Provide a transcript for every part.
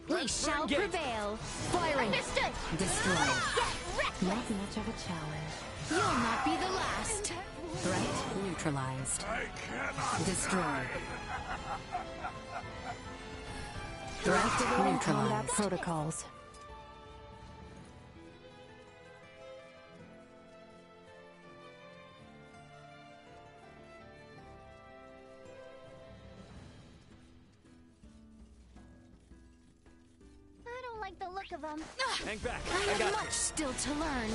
We shall prevail. Firing. Understood. Destroyed. Not much of a challenge. You'll not be the last. Threat neutralized. Destroyed. Threat Activating combat neutralized. protocols. I don't like the look of them. Hang back. I I have got much still to learn.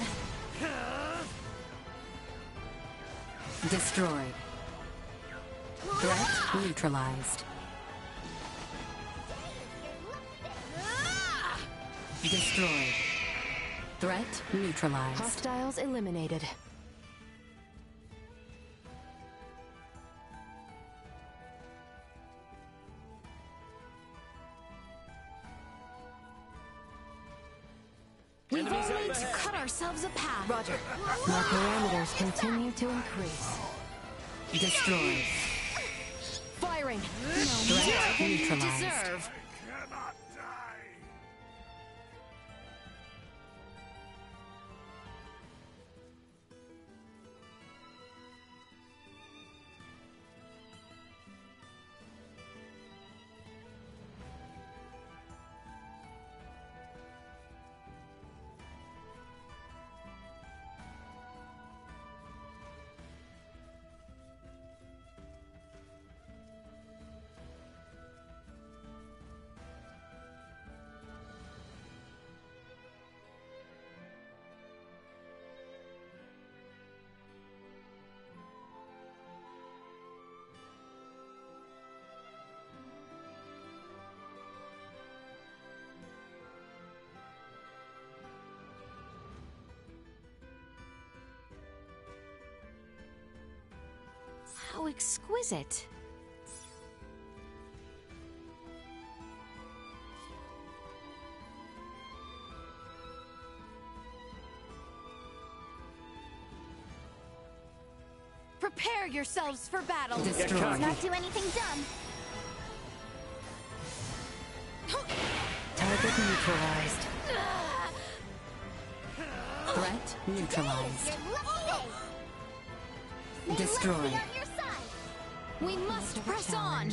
Destroyed. Threat neutralized. Destroyed. Threat neutralized. Hostiles eliminated. We've Enemies only up to ahead. cut ourselves a path. Roger. My parameters continue to increase. Destroyed. Firing. No Threat more than you neutralized. deserve. Cannot die. How exquisite. Prepare yourselves for battle. Destroyed. cocky. Not do anything dumb. Target neutralized. Threat neutralized. Your lucky day. May Destroyed. luck be on your side. We must press on.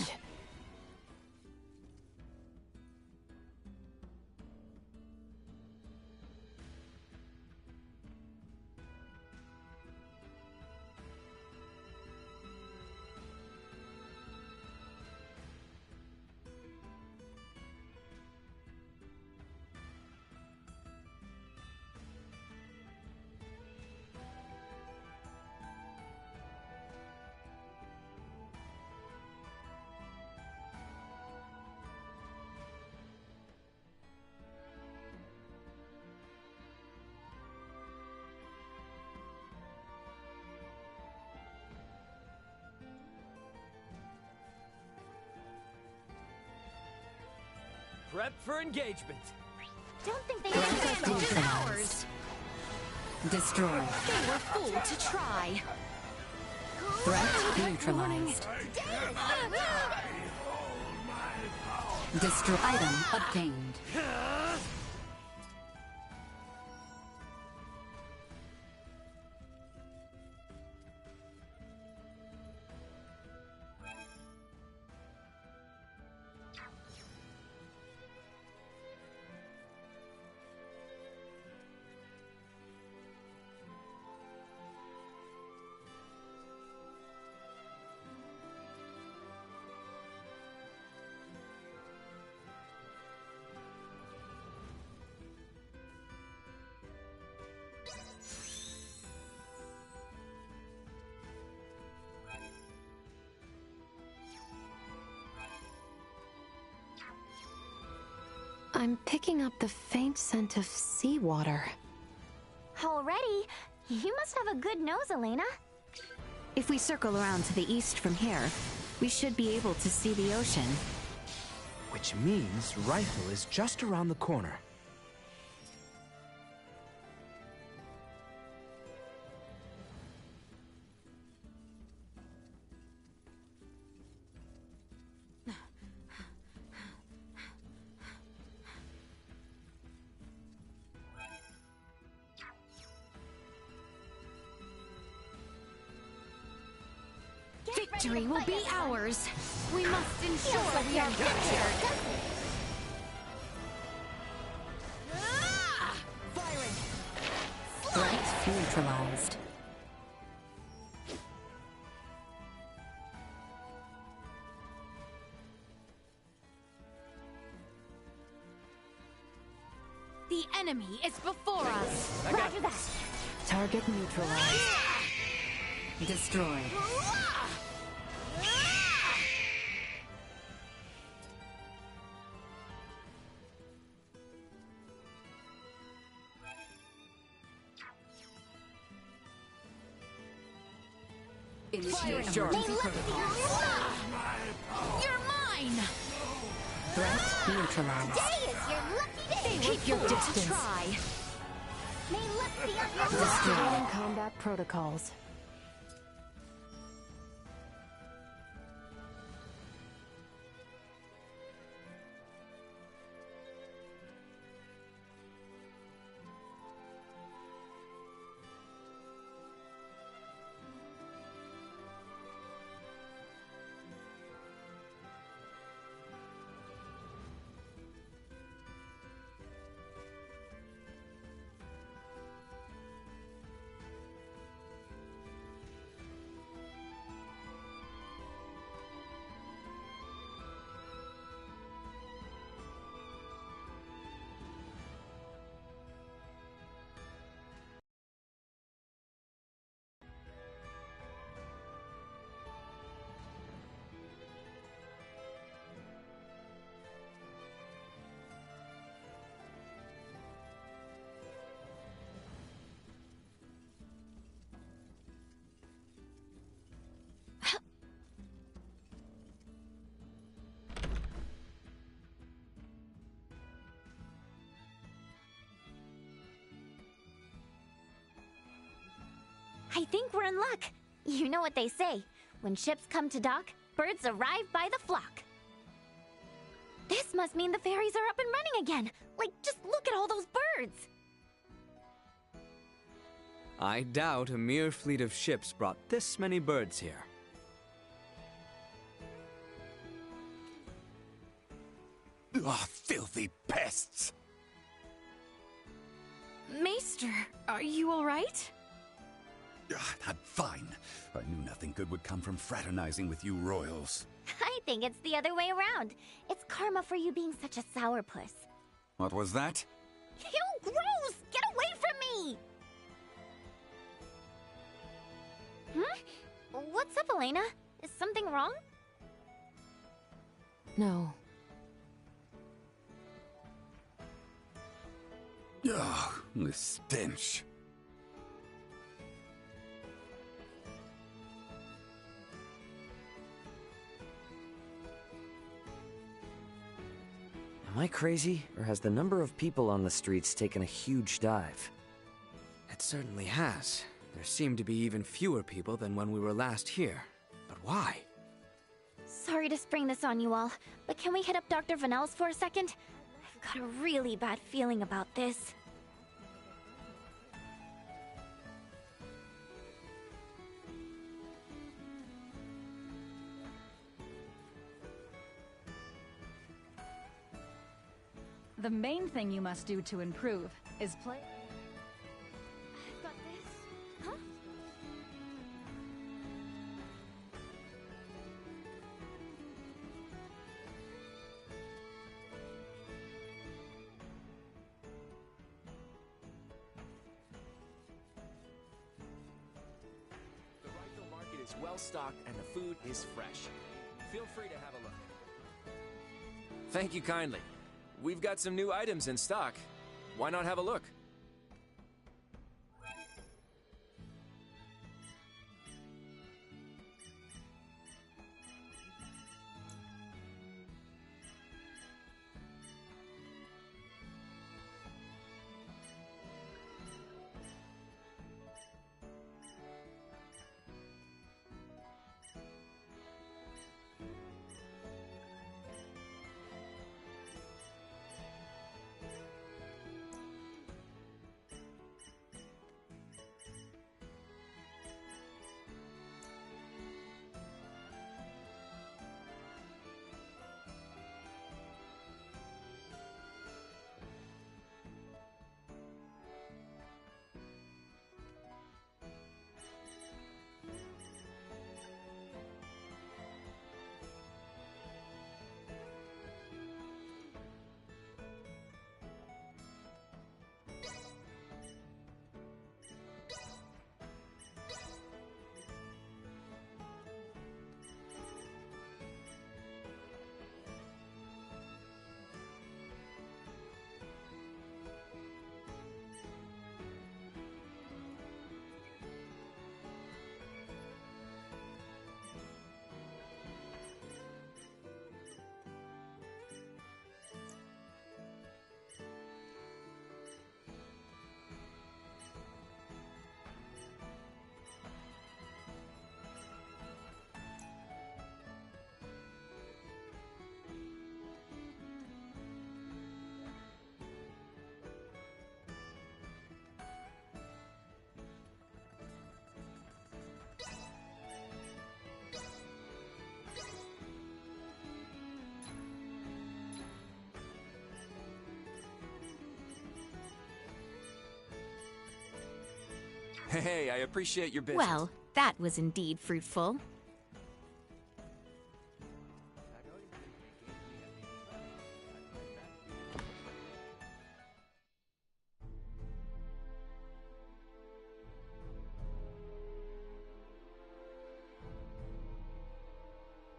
Prep for engagement. Don't think they Threat understand. Just neutralized. ours. Destroyed. They were fooled to try. Threat neutralized. Destroy item obtained. I'm picking up the faint scent of seawater. Already? You must have a good nose, Elena. If we circle around to the east from here, we should be able to see the ocean. Which means Rifle is just around the corner. Victory will be ours. We must ensure we are captured. Threat neutralized. The enemy is before us. Roger that. Target neutralized. Destroyed. Initiate Sure. emergency They protocol. You're mine. Threat neutralized. Today is your lucky day. Keep your distance. Try. May luck be on your side. Destroyed. Activating combat protocols. I think we're in luck. You know what they say. When ships come to dock, birds arrive by the flock. This must mean the fairies are up and running again. Like, just look at all those birds. I doubt a mere fleet of ships brought this many birds here. Ah, filthy pests! Maester, are you all right? Ah, I'm fine. I knew nothing good would come from fraternizing with you royals. I think it's the other way around. It's karma for you being such a sourpuss. What was that? Ew, gross! Get away from me! What's up, Elena? Is something wrong? No. Ugh, the stench. Am I crazy, or has the number of people on the streets taken a huge dive? It certainly has. There seem to be even fewer people than when we were last here. But why? Sorry to spring this on you all, but can we hit up Dr. Vanel's for a second? I've got a really bad feeling about this. The main thing you must do to improve is play. I've got this. Huh? The Rifle Market is well stocked and the food is fresh. Feel free to have a look. Thank you kindly. We've got some new items in stock. Why not have a look? Hey, I appreciate your business. Well, that was indeed fruitful.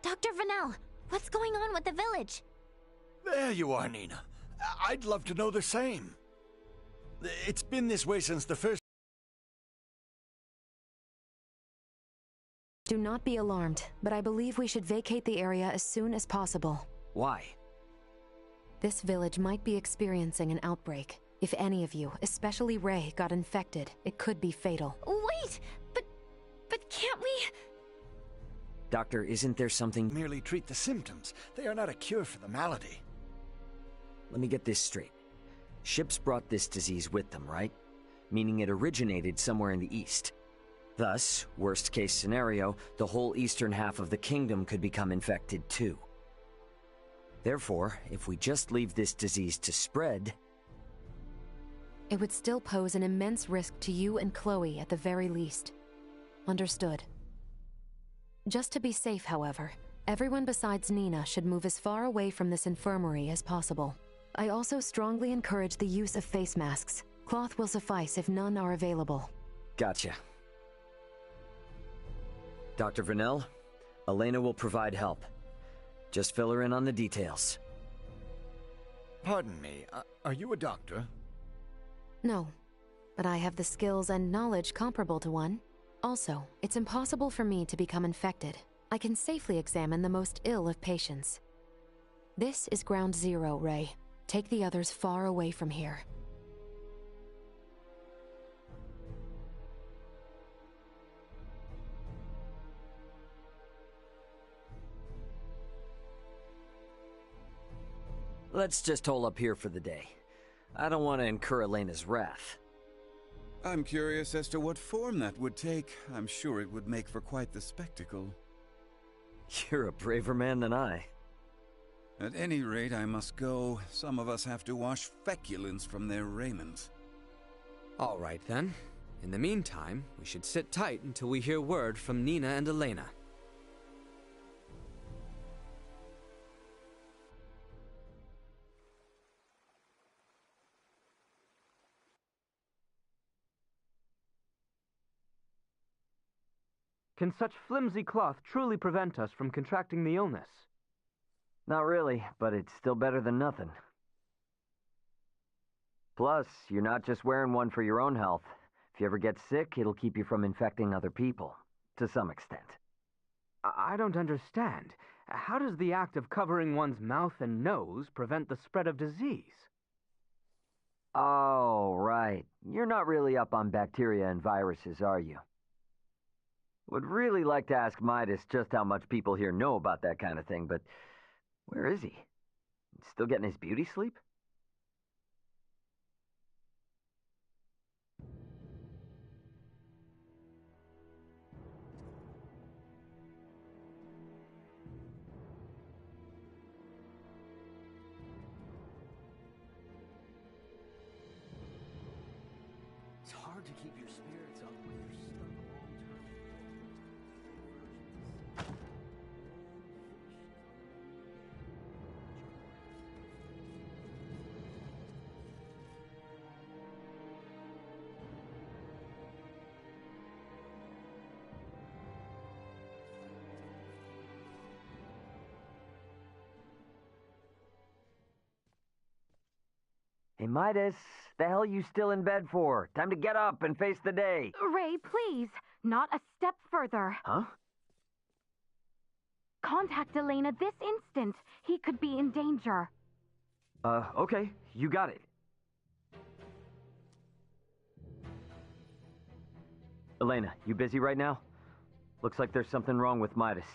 Dr. Vanel, what's going on with the village? There you are, Nina. I'd love to know the same. It's been this way since the first... Do not be alarmed, but I believe we should vacate the area as soon as possible. Why? This village might be experiencing an outbreak. If any of you, especially Ray, got infected, it could be fatal. Wait, but can't we... Doctor, isn't there something... Merely treat the symptoms. They are not a cure for the malady. Let me get this straight. Ships brought this disease with them, right? Meaning it originated somewhere in the east. Thus, worst case scenario, the whole eastern half of the kingdom could become infected too. Therefore, if we just leave this disease to spread... It would still pose an immense risk to you and Chloe at the very least. Understood. Just to be safe, however, everyone besides Nina should move as far away from this infirmary as possible. I also strongly encourage the use of face masks. Cloth will suffice if none are available. Gotcha. Dr. Vanel, Elena will provide help. Just fill her in on the details. Pardon me, are you a doctor? No, but I have the skills and knowledge comparable to one. Also, it's impossible for me to become infected. I can safely examine the most ill of patients. This is Ground Zero, Ray. Take the others far away from here. Let's just hole up here for the day. I don't want to incur Elena's wrath. I'm curious as to what form that would take. I'm sure it would make for quite the spectacle. You're a braver man than I. At any rate, I must go. Some of us have to wash feculence from their raiment. All right, then. In the meantime, we should sit tight until we hear word from Nina and Elena. Can such flimsy cloth truly prevent us from contracting the illness? Not really, but it's still better than nothing. Plus, you're not just wearing one for your own health. If you ever get sick, it'll keep you from infecting other people, to some extent. I don't understand. How does the act of covering one's mouth and nose prevent the spread of disease? Oh, right. You're not really up on bacteria and viruses, are you? Would really like to ask Midas just how much people here know about that kind of thing, but where is he? Still getting his beauty sleep? It's hard to keep your spirits up when you're stuck a long time. Hey, Midas, the hell you still in bed for? Time to get up and face the day. Ray, please, not a step further. Huh? Contact Elena this instant. He could be in danger. Okay, you got it. Elena, you busy right now? Looks like there's something wrong with Midas.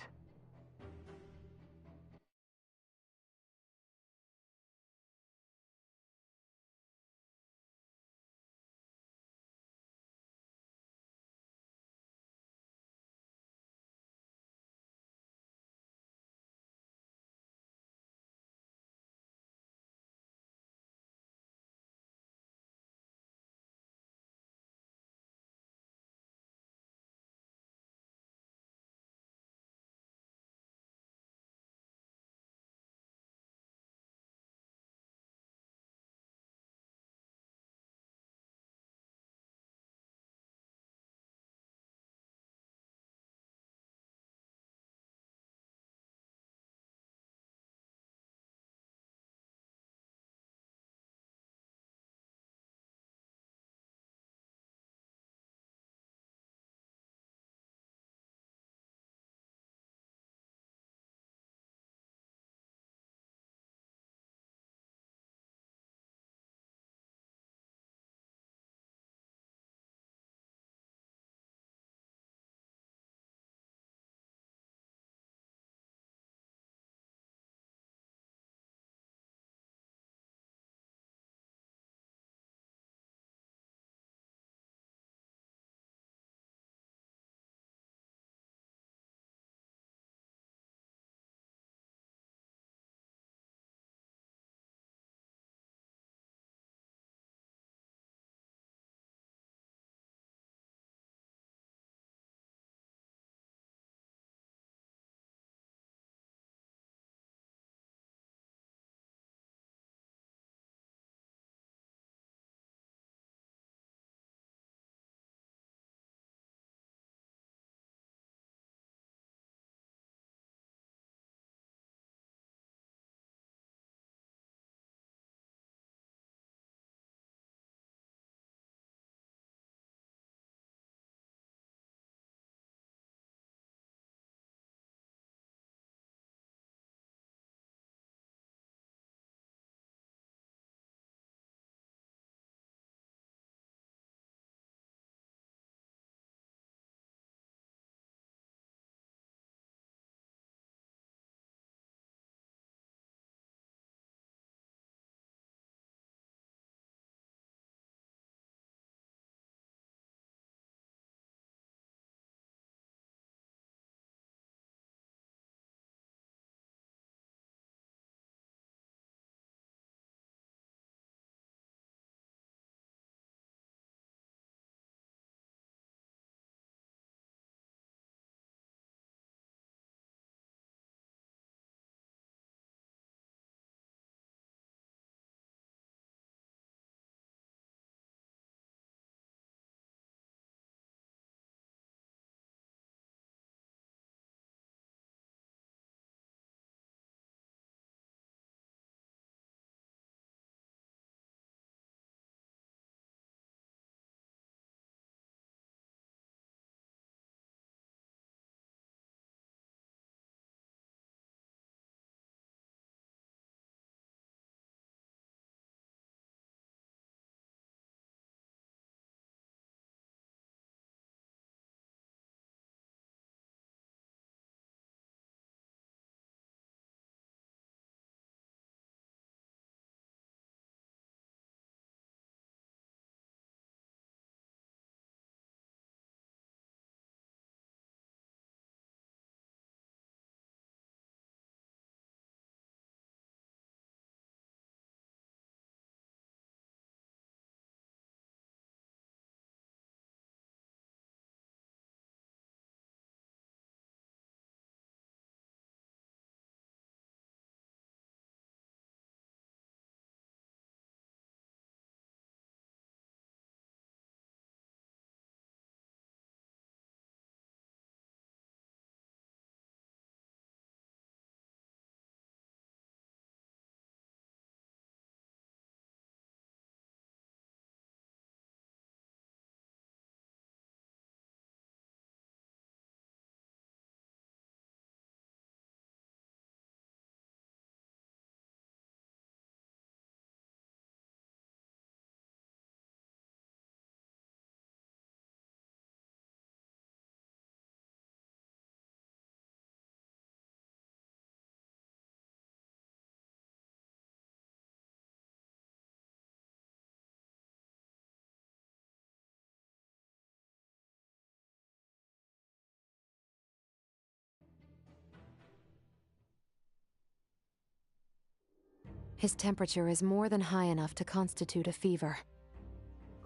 His temperature is more than high enough to constitute a fever.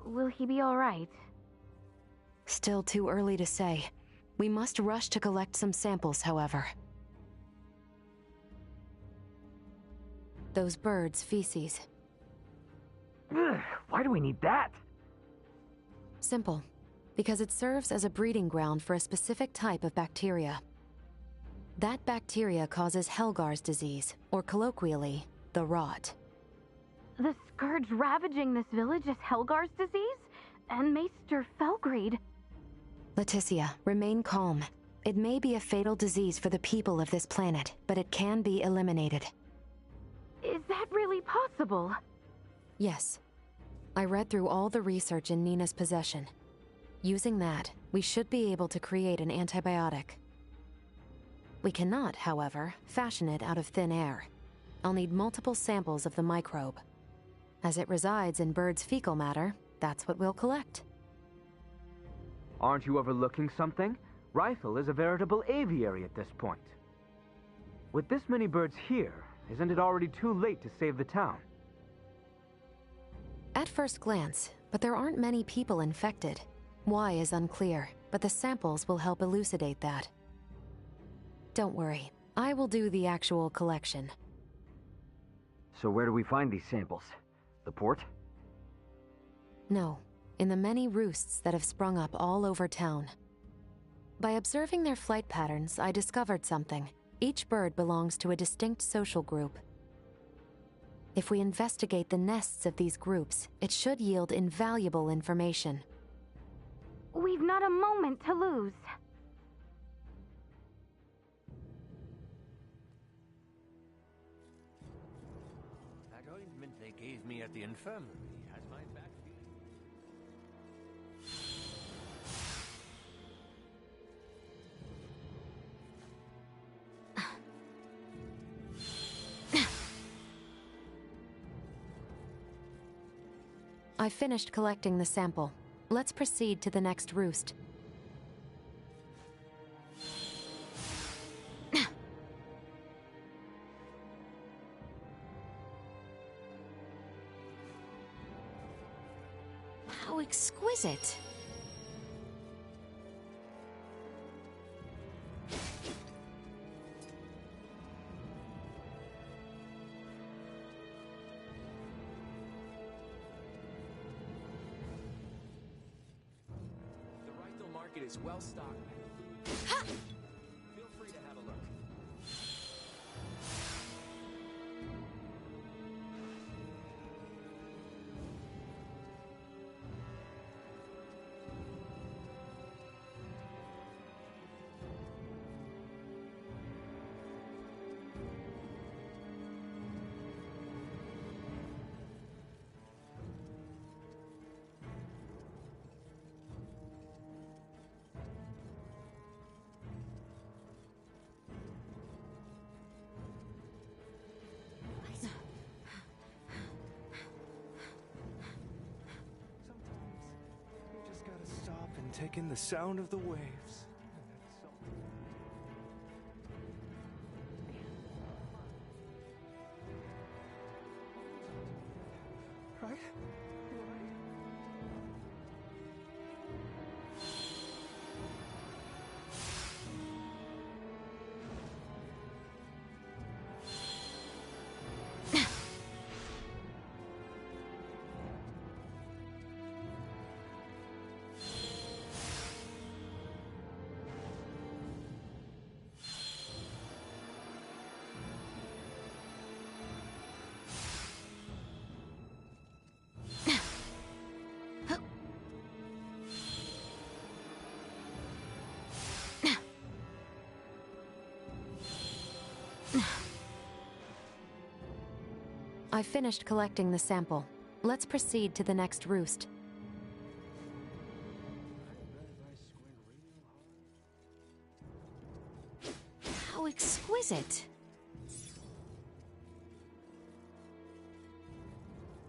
Will he be alright? Still too early to say. We must rush to collect some samples, however. Those birds' feces. Ugh, why do we need that? Simple. Because it serves as a breeding ground for a specific type of bacteria. That bacteria causes Helgar's disease, or colloquially, the rot. The scourge ravaging this village is Helgar's disease? And Maester Felgreed. Leticia, remain calm. It may be a fatal disease for the people of this planet, but it can be eliminated. Is that really possible? Yes. I read through all the research in Nina's possession. Using that, we should be able to create an antibiotic. We cannot, however, fashion it out of thin air. I'll need multiple samples of the microbe. As it resides in birds' fecal matter, that's what we'll collect. Aren't you overlooking something? Rythel is a veritable aviary at this point. With this many birds here, isn't it already too late to save the town? At first glance, but there aren't many people infected. Why is unclear, but the samples will help elucidate that. Don't worry, I will do the actual collection. So where do we find these samples? The port? No, in the many roosts that have sprung up all over town. By observing their flight patterns, I discovered something. Each bird belongs to a distinct social group. If we investigate the nests of these groups, it should yield invaluable information. We've not a moment to lose. That ointment they gave me at the infirmary has my back feeling. I finished collecting the sample. Let's proceed to the next roost. How exquisite. Market is well stocked. Feel free to have a look. Take in the sound of the waves. Right? I finished collecting the sample. Let's proceed to the next roost. How exquisite.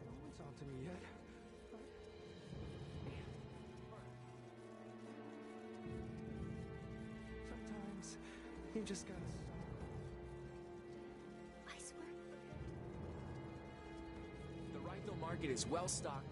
No one's on to me yet. Sometimes you just gotta stop. I swear. regional market is well stocked.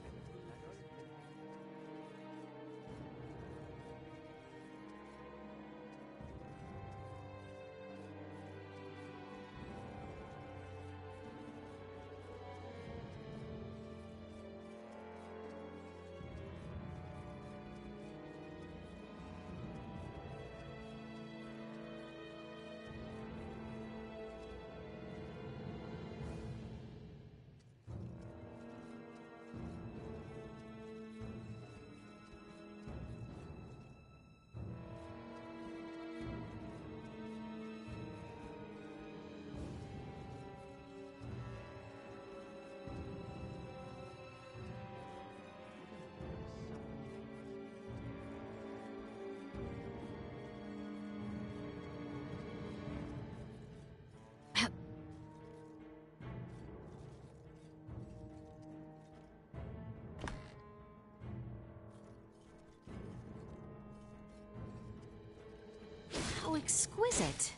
How exquisite.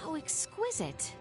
How exquisite.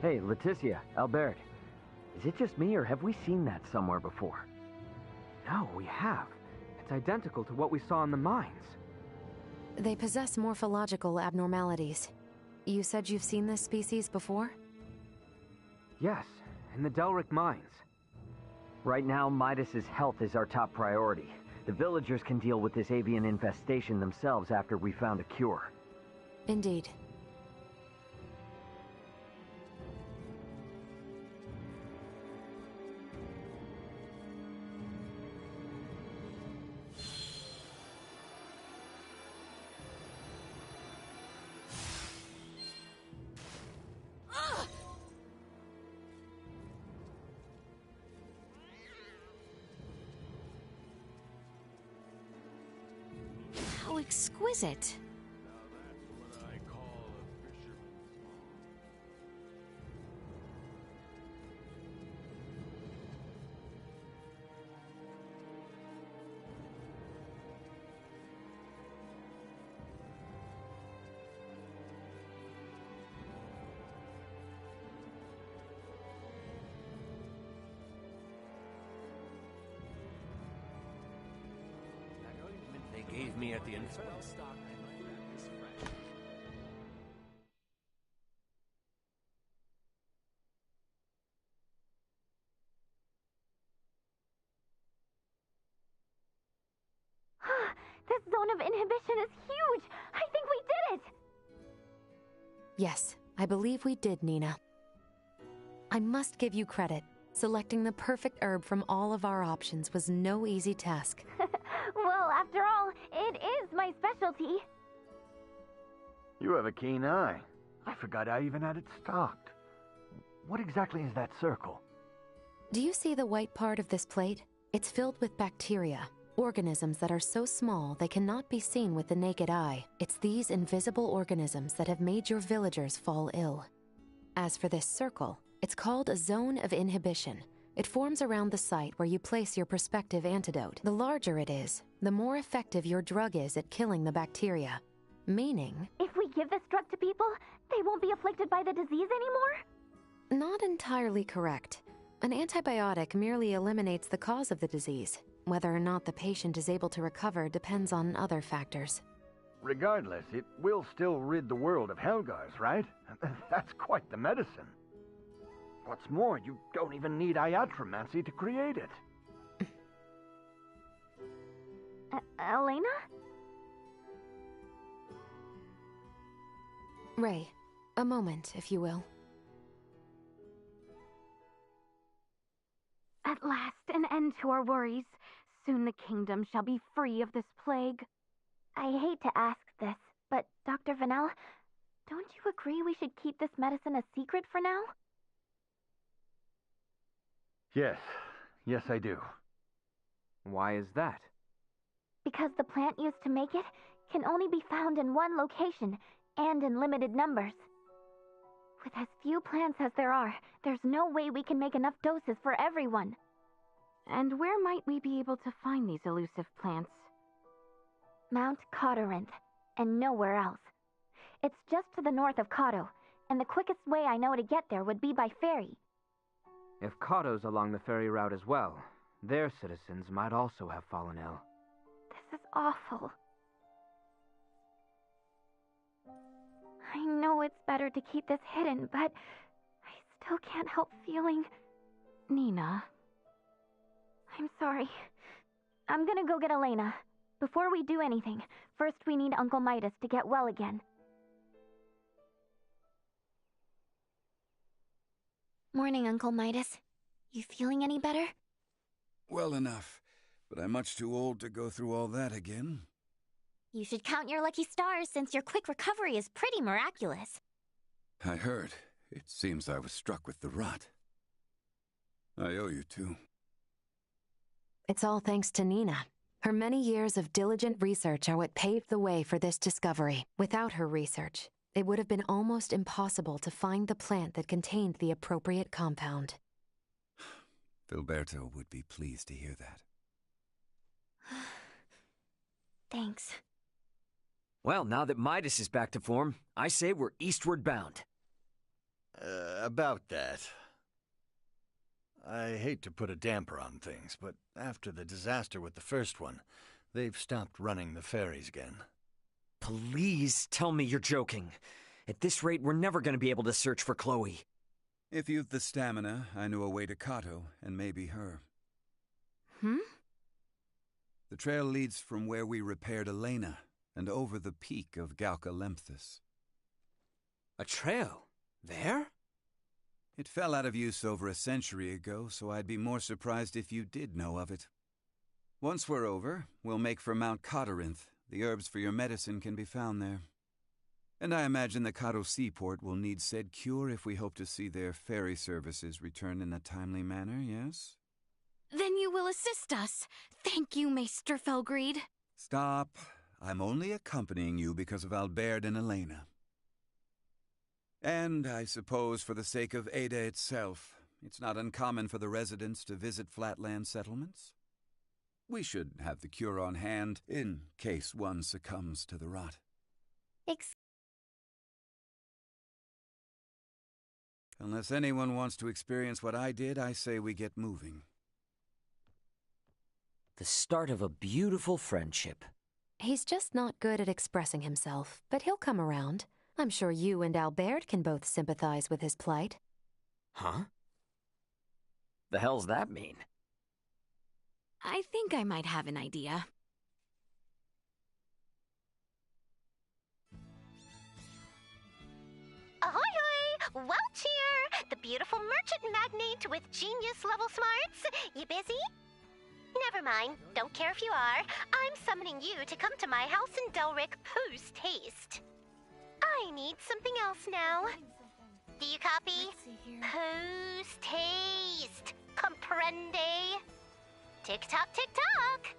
Hey, Leticia, Albert. Is it just me, or have we seen that somewhere before? No, we have. It's identical to what we saw in the mines. They possess morphological abnormalities. You said you've seen this species before? Yes, in the Delric mines. Right now, Midas's health is our top priority. The villagers can deal with this avian infestation themselves after we found a cure. Indeed. How exquisite. They gave me at the infant. This zone of inhibition is huge! I think we did it! Yes, I believe we did, Nina. I must give you credit. Selecting the perfect herb from all of our options was no easy task. Well, after all, it is my specialty. You have a keen eye. I forgot I even had it stocked. What exactly is that circle? Do you see the white part of this plate? It's filled with bacteria, organisms that are so small they cannot be seen with the naked eye. It's these invisible organisms that have made your villagers fall ill. As for this circle, it's called a zone of inhibition. It forms around the site where you place your prospective antidote. The larger it is, the more effective your drug is at killing the bacteria. Meaning... If we give this drug to people, they won't be afflicted by the disease anymore? Not entirely correct. An antibiotic merely eliminates the cause of the disease. Whether or not the patient is able to recover depends on other factors. Regardless, it will still rid the world of Helgars, right? That's quite the medicine. What's more, you don't even need iatromancy to create it. Elena? Ray, a moment, if you will. At last, an end to our worries. Soon the kingdom shall be free of this plague. I hate to ask this, but Dr. Vanel, don't you agree we should keep this medicine a secret for now? Yes, I do. Why is that? Because the plant used to make it can only be found in one location, and in limited numbers. With as few plants as there are, there's no way we can make enough doses for everyone. And where might we be able to find these elusive plants? Mount Cawtorinth, and nowhere else. It's just to the north of Cawto, and the quickest way I know to get there would be by ferry. If Cawto's along the ferry route as well, their citizens might also have fallen ill. This is awful. I know it's better to keep this hidden, but I still can't help feeling... Nina. I'm sorry. I'm gonna go get Elena. Before we do anything, first we need Uncle Midas to get well again. Morning, Uncle Midas. You feeling any better? Well enough, but I'm much too old to go through all that again. You should count your lucky stars since your quick recovery is pretty miraculous. I heard. It seems I was struck with the rot. I owe you two. It's all thanks to Nina. Her many years of diligent research are what paved the way for this discovery. Without her research, it would have been almost impossible to find the plant that contained the appropriate compound. Filberto would be pleased to hear that. Thanks. Well, now that Midas is back to form, I say we're eastward bound. About that. I hate to put a damper on things, but after the disaster with the first one, they've stopped running the ferries again. Please tell me you're joking. At this rate, we're never going to be able to search for Chloe. If you've the stamina, I know a way to Kato, and maybe her. The trail leads from where we repaired Elena, and over the peak of Galca Lemphis. A trail? There? It fell out of use over a century ago, so I'd be more surprised if you did know of it. Once we're over, we'll make for Mount Cotarinth. The herbs for your medicine can be found there. And I imagine the Kato seaport will need said cure if we hope to see their ferry services return in a timely manner, yes? Then you will assist us. Thank you, Maester Felgreed. Stop. I'm only accompanying you because of Albert and Elena. And I suppose for the sake of Ada itself, it's not uncommon for the residents to visit flatland settlements. We should have the cure on hand in case one succumbs to the rot. Unless anyone wants to experience what I did, I say we get moving. The start of a beautiful friendship. He's just not good at expressing himself, but he'll come around. I'm sure you and Albert can both sympathize with his plight. Huh? The hell's that mean? I think I might have an idea. Ahoy hoy! Welch here! The beautiful merchant magnate with genius-level smarts. You busy? Never mind. Don't care if you are. I'm summoning you to come to my house in Delric post-haste. I need something else now. Do you copy? Post-haste. Comprende? Tick-tock, tick-tock.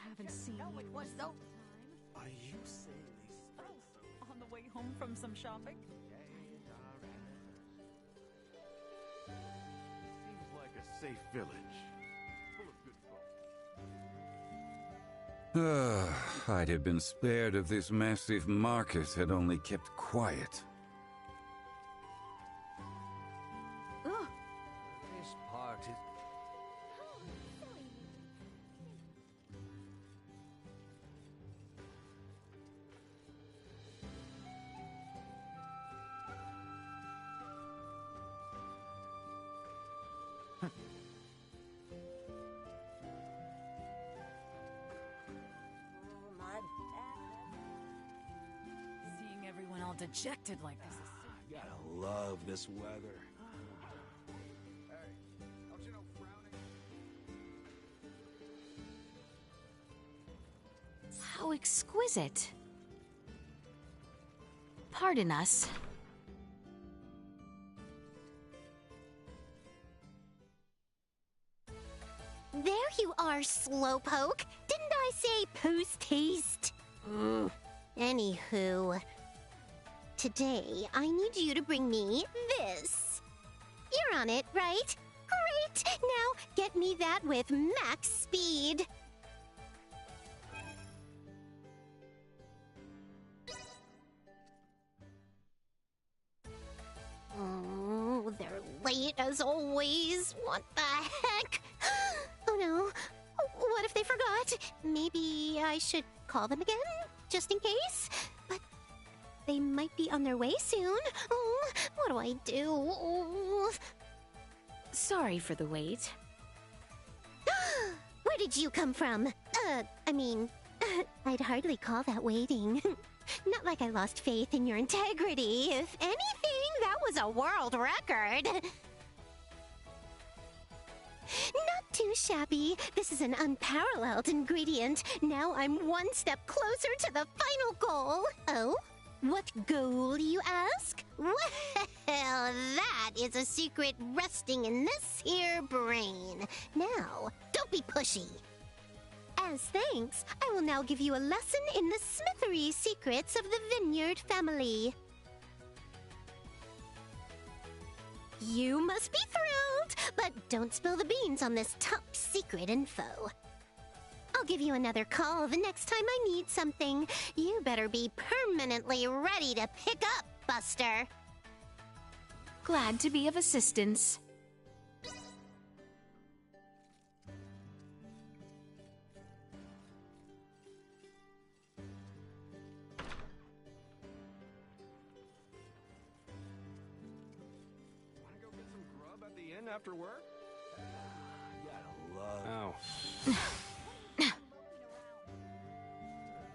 Haven't seen No, it was so. Are you saying they spent on the way home from some shopping? Seems like a safe village. Full of good folk. I'd have been spared if this massive market had only kept quiet. This part is... dejected like this. Gotta love this weather. How exquisite. Pardon us. There you are, Slowpoke. Didn't I say post-haste? Anywho, today I need you to bring me this. You're on it, right? Great! Now get me that with max speed. Oh, they're late as always. What the heck? Oh no. What if they forgot? Maybe I should call them again, just in case? But they might be on their way soon. Oh, what do I do? Oh. Sorry for the wait. Where did you come from? I'd hardly call that waiting. Not like I lost faith in your integrity. If anything, that was a world record. Not too shabby. This is an unparalleled ingredient. Now I'm one step closer to the final goal. Oh? What goal, you ask? Well, that is a secret resting in this here brain. Now, don't be pushy. As thanks, I will now give you a lesson in the smithery secrets of the Vineyard family. You must be thrilled, but don't spill the beans on this top secret info. I'll give you another call the next time I need something. You better be permanently ready to pick up, Buster. Glad to be of assistance. After work? Gotta love. Ow.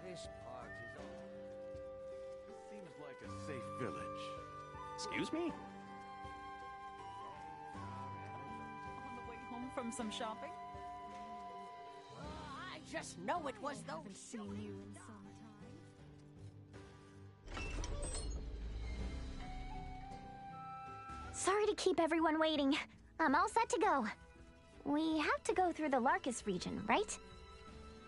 This part is all. Seems like a safe village. Excuse me? On the way home from some shopping? I just know it was those. Haven't seen you in some time. Sorry to keep everyone waiting. I'm all set to go. We have to go through the Larkus region, right?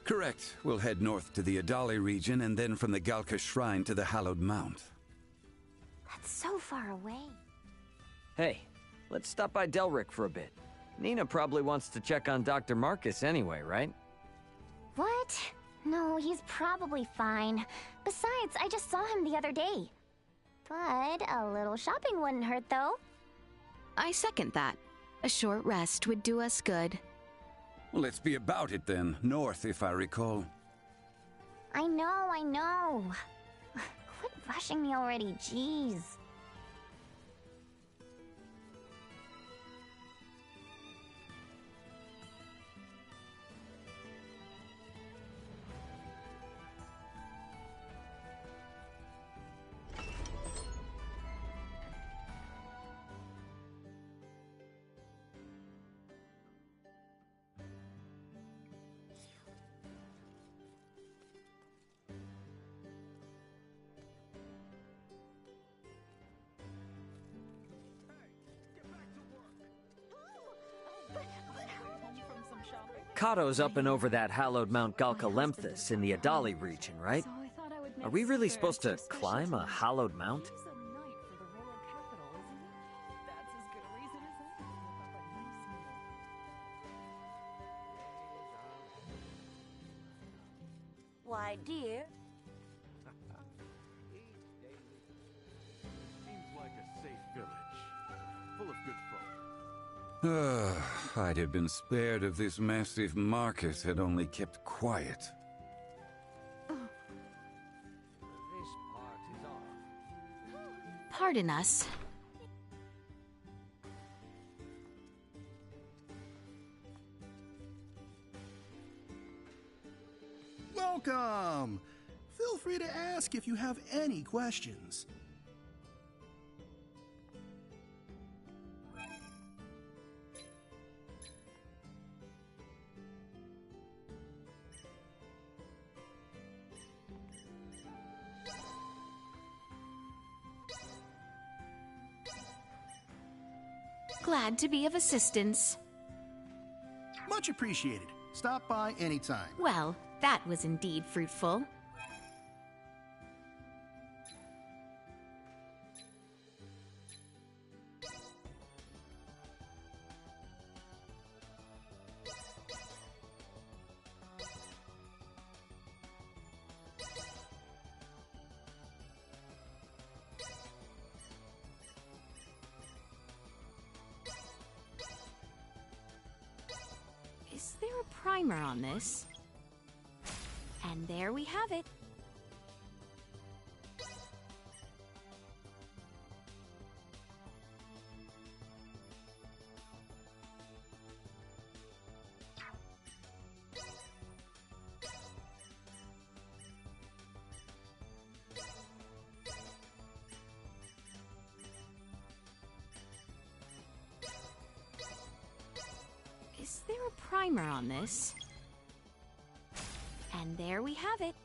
Correct. We'll head north to the Adali region and then from the Galka Shrine to the Hallowed Mount. That's so far away. Hey, let's stop by Delric for a bit. Nina probably wants to check on Dr. Marcus anyway, right? What? No, he's probably fine. Besides, I just saw him the other day. But a little shopping wouldn't hurt, though. I second that. A short rest would do us good. Well, let's be about it then. North, if I recall. I know. Quit rushing me already, jeez. Kato's up and over that hallowed Mount Galcalemthus in the Adali region, right? Are we really supposed to climb a hallowed mount? Why, dear? Seems like a safe village. Full of good folk. I'd have been spared if this massive market had only kept quiet. This part is all. Pardon us. Welcome! Feel free to ask if you have any questions. Glad to be of assistance. Much appreciated. Stop by anytime. Well, that was indeed fruitful. Is there a primer on this? And there we have it. Is there a primer on this? And there we have it.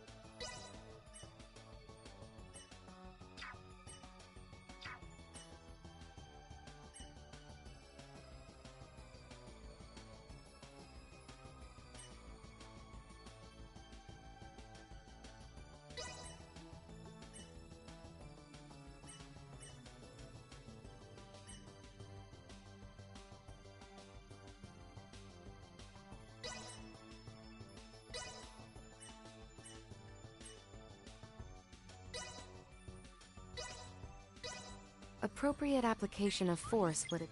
Appropriate application of force would...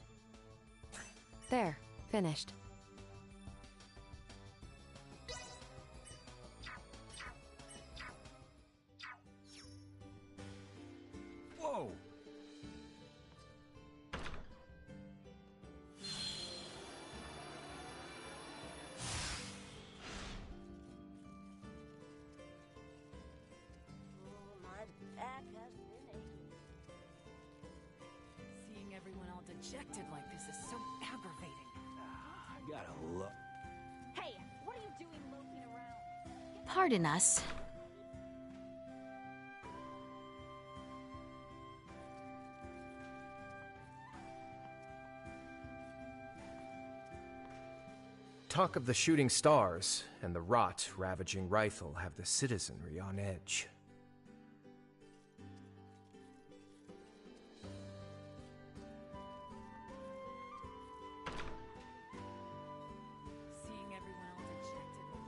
There, finished. Whoa! Seeing everyone all dejected like this is so aggravating. I gotta look. Hey, what are you doing loafing around? Pardon us. Talk of the shooting stars and the rot ravaging Rythel have the citizenry on edge. Seeing everyone all dejected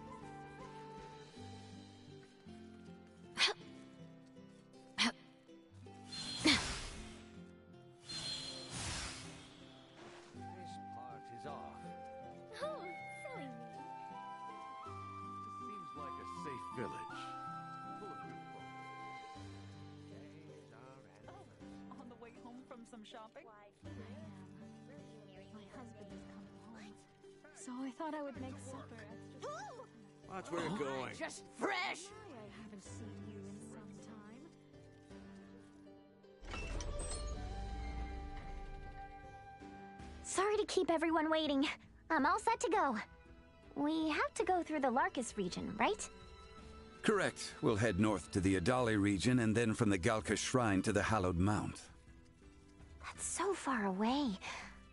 This part is off. Oh, silly me. This seems like a safe village. Full of good folk. on the way home from some shopping? My husband is coming home, so I thought I would make supper extra. Watch where you're going. Just fresh! I haven't seen you in some time. Sorry to keep everyone waiting. I'm all set to go. We have to go through the Larkus region, right? Correct. We'll head north to the Adali region and then from the Galka Shrine to the Hallowed Mount. That's so far away.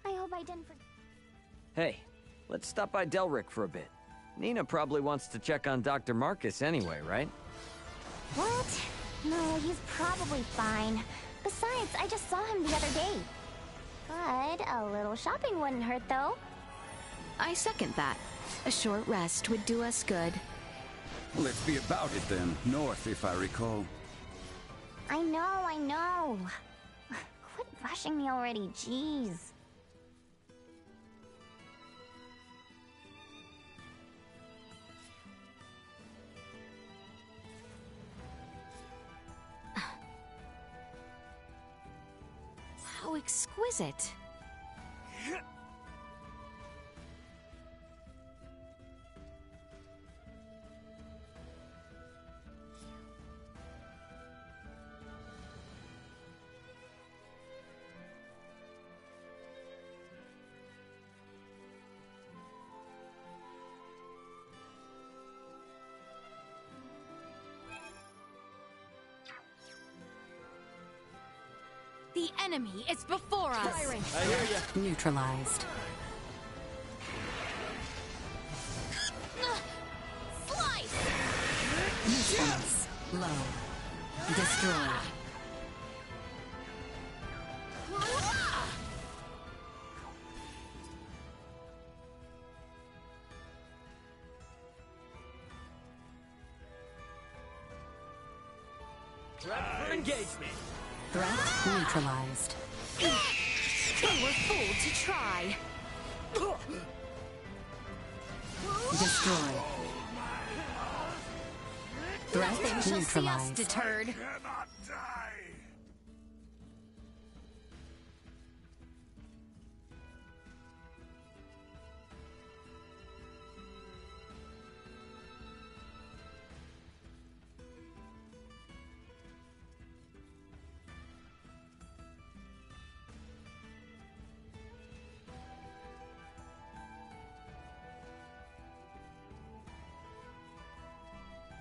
I hope I didn't forget. Hey, let's stop by Delric for a bit. Nina probably wants to check on Dr. Marcus anyway, right? What? No, he's probably fine. Besides, I just saw him the other day. But a little shopping wouldn't hurt, though. I second that. A short rest would do us good. Let's be about it then. North, if I recall. I know. Quit rushing me already, jeez. How exquisite. The The enemy is before us. I hear ya. Neutralized. Slice! Usefulness. Low. Destroyed. Prep for engagement. Threat neutralized. They were fooled to try. Destroyed. Threat Nothing shall see us neutralized. deterred. Cannot die.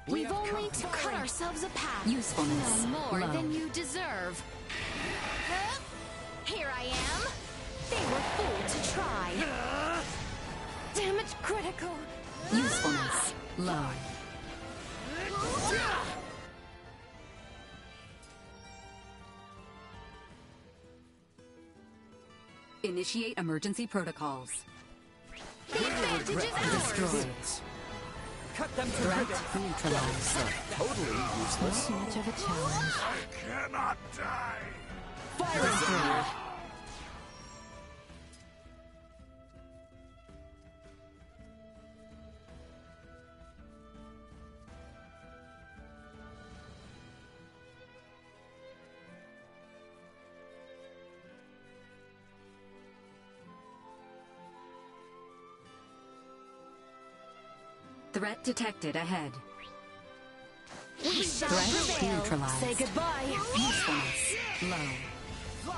We've only to cut ourselves a path. Usefulness. No more Low. than you deserve. Here I am. They were fooled to try. Damage critical. Usefulness. Low. Initiate emergency protocols. The advantage is ours. Destroyed. Cut them to Threat ribbons. neutralized. Totally useless. Not much of a challenge. I cannot die. Destroyed. Threat detected ahead. We shall Threat prevail. neutralized. Say goodbye. Usefulness. Low.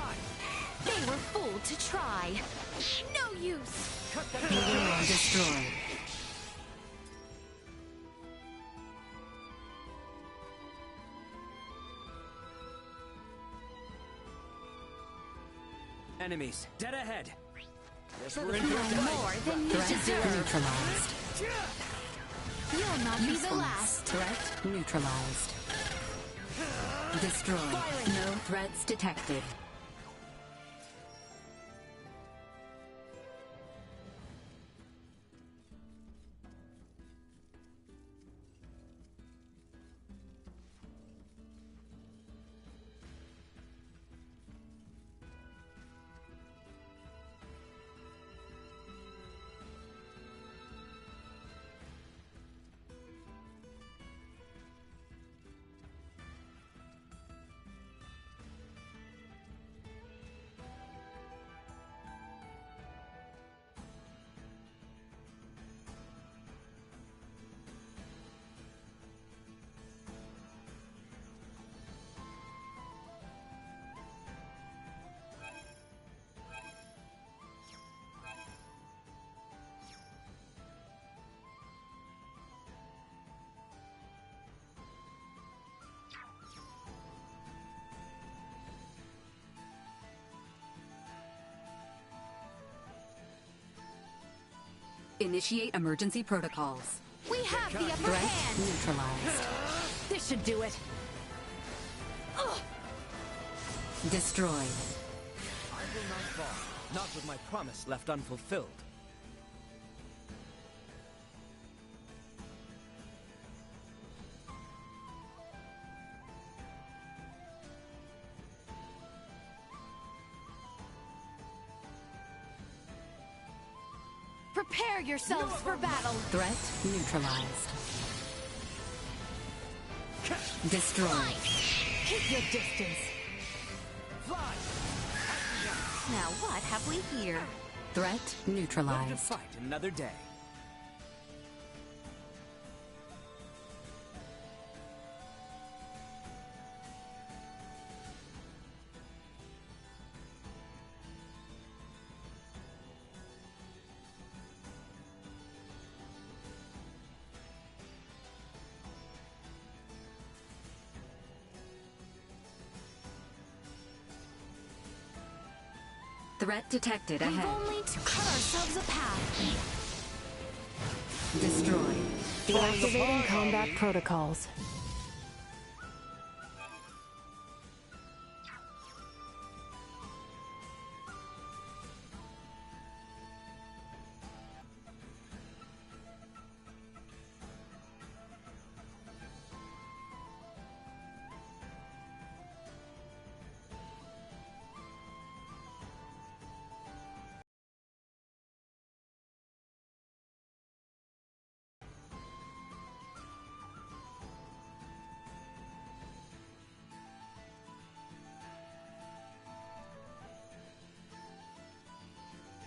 They were fooled to try. No use. Cut them Destroyed. Enemies, dead ahead. Guess You we're in are for a fight. more than you Threat deserve. neutralized. You'll not be the Usefulness. last. Threat neutralized. Destroyed. No threats detected. Initiate emergency protocols. We have the upper Threat hand. neutralized. This should do it. Destroyed. I will not fall. Not with my promise left unfulfilled. Prepare yourselves for battle. Threat neutralized. Destroyed. Keep your distance. Fly! Now what have we here? Threat Live to neutralized. fight another day. Threat detected We've ahead. only to cut ourselves a path. Destroyed. Deactivating combat protocols.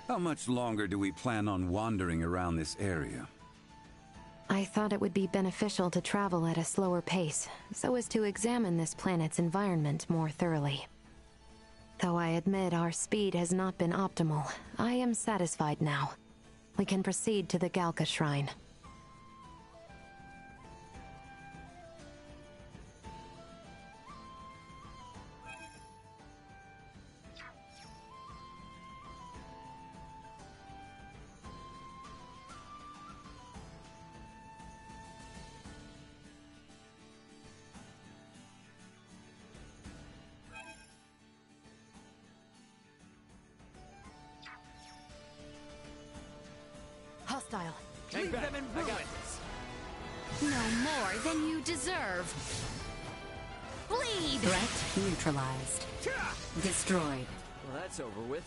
How much longer do we plan on wandering around this area? I thought it would be beneficial to travel at a slower pace, so as to examine this planet's environment more thoroughly. Though I admit our speed has not been optimal, I am satisfied now. We can proceed to the Galka Shrine. Hostile. Leave them in ruins. No more than you deserve. Bleed! Threat neutralized. Destroyed. Well, that's over with.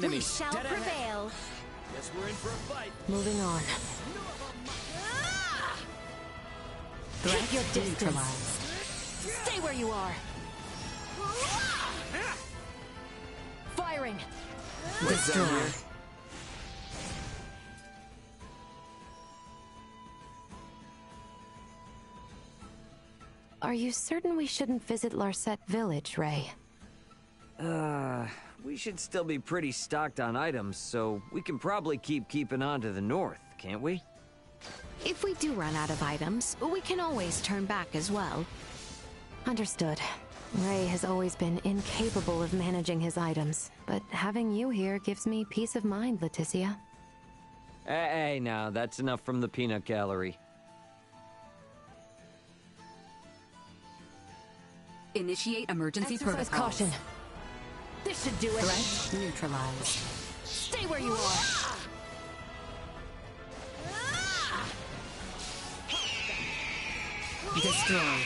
We shall prevail. Guess we're in for a fight. Moving on. Threat your distance. neutralized. Stay where you are. Firing. Destroyed. Are you certain we shouldn't visit Larset Village, Ray? We should still be pretty stocked on items, so we can probably keeping on to the north, can't we? If we do run out of items, we can always turn back as well. Understood. Ray has always been incapable of managing his items, but having you here gives me peace of mind, Leticia. Hey, now, that's enough from the peanut gallery. Initiate emergency Exercise protocols. caution. This should do it. Threat neutralized. Stay where you are. Destroyed.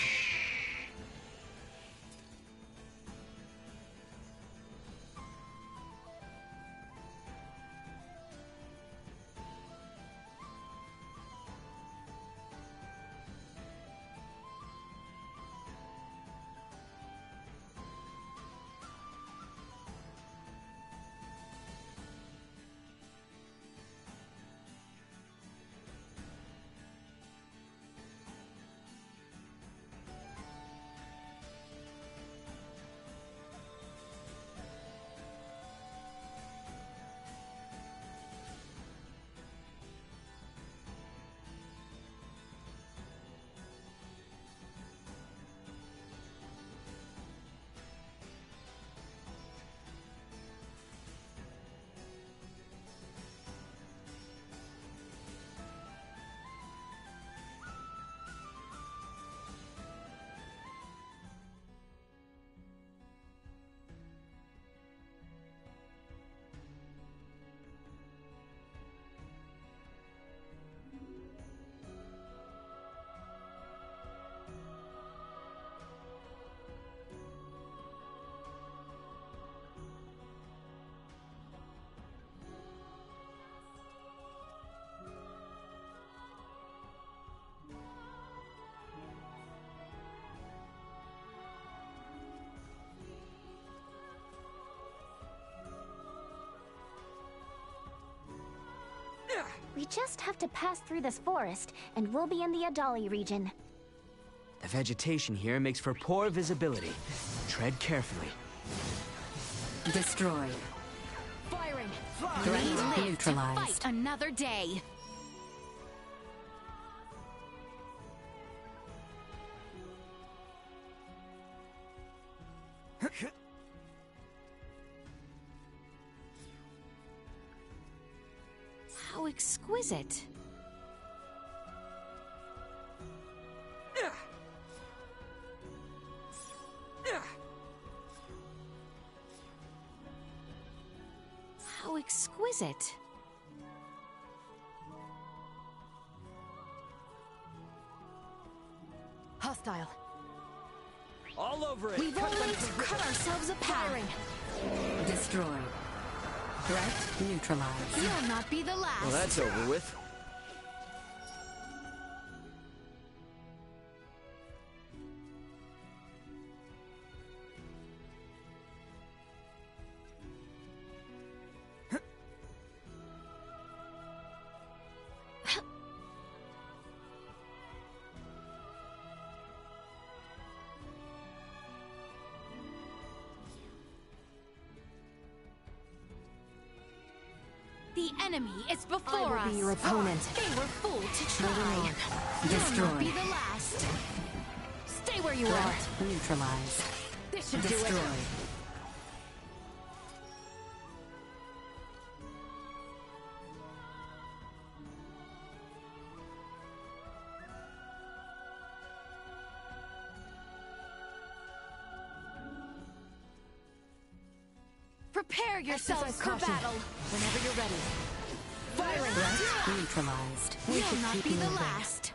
We just have to pass through this forest, and we'll be in the Adali region. The vegetation here makes for poor visibility. Tread carefully. Destroyed. Firing. Threat neutralized. Fight another day. How exquisite. How exquisite. Hostile. All over it. We've only cut ourselves apart. Destroyed. Threat neutralized. You'll not be the last. Well, that's over with. The enemy is before I will us. be your opponent. They were fooled to try. Destroy. You'll not be the last. Stay where you are. Threat neutralized. This should Destroyed. do it. Prepare yourselves for caution. battle. Whenever you're ready. Firing. Threat neutralized. You'll not be the last.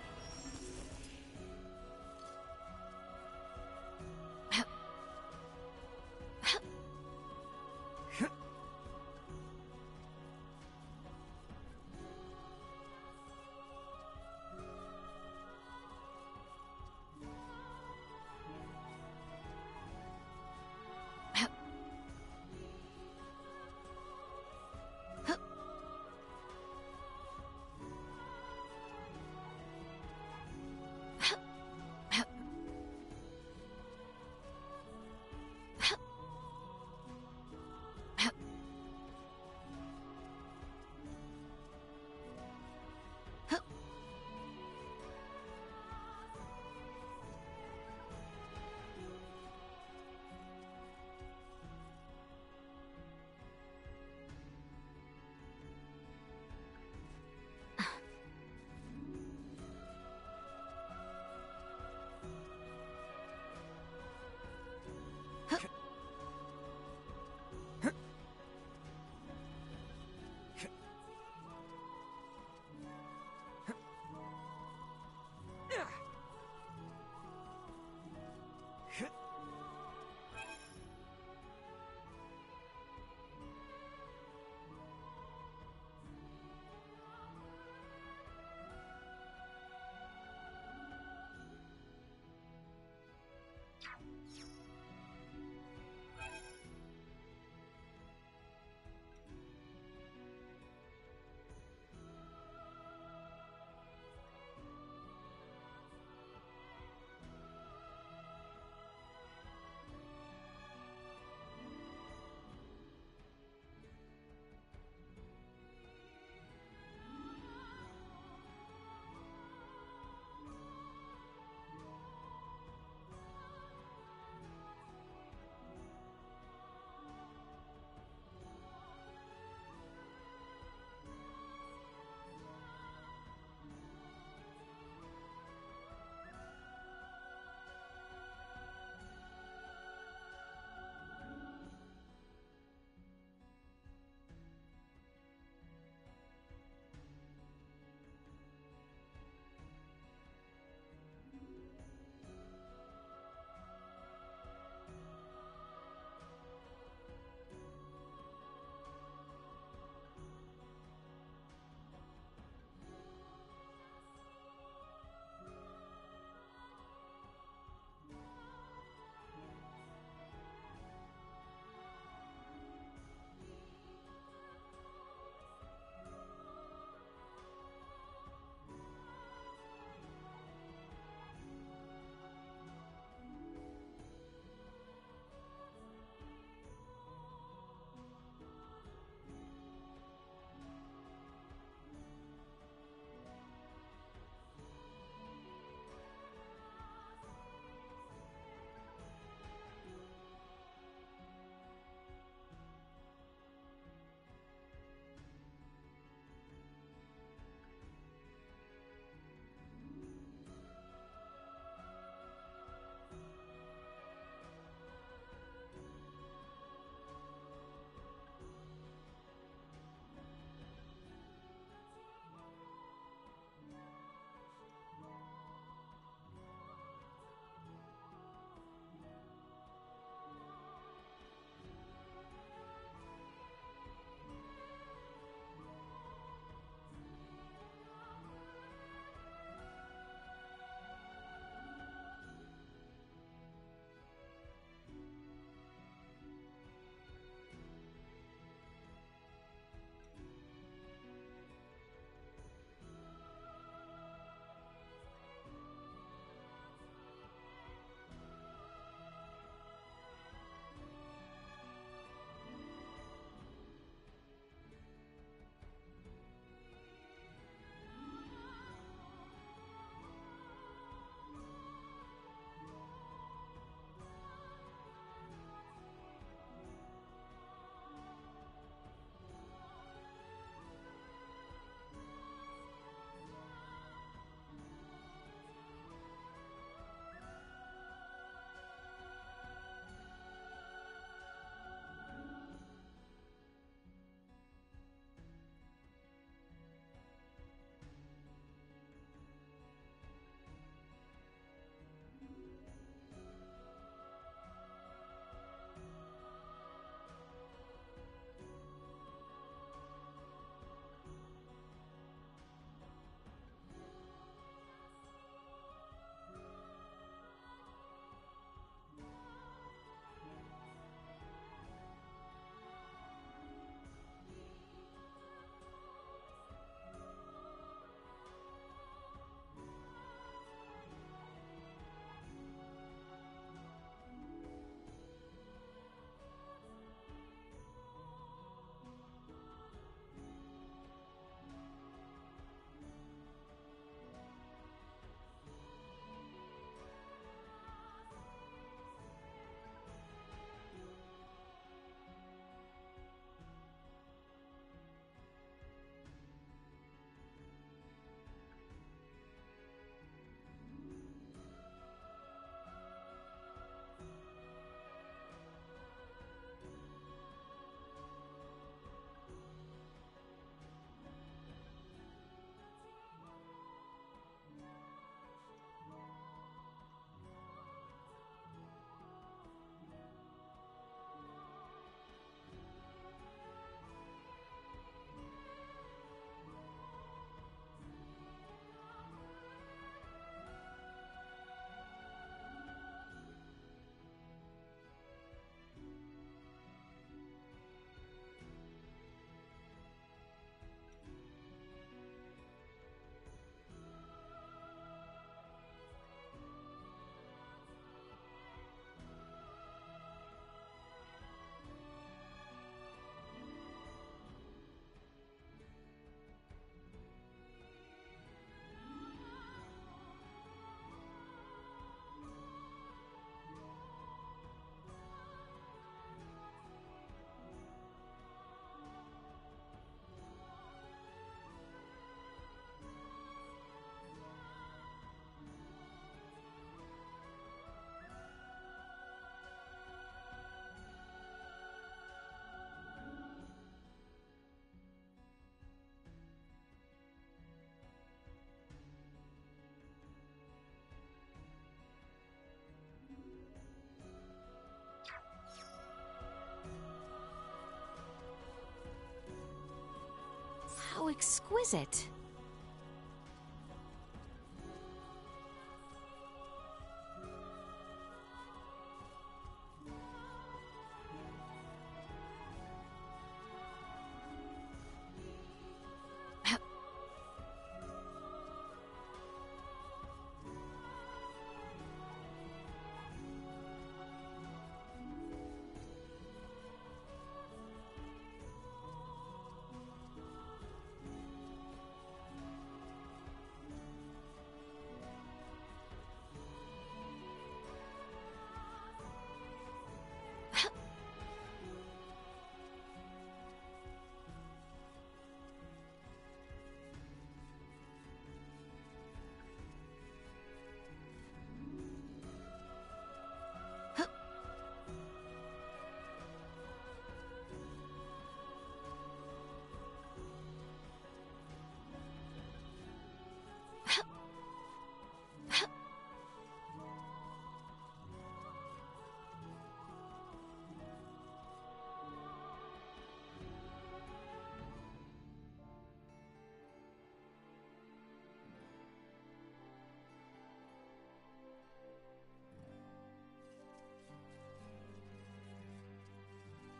exquisite.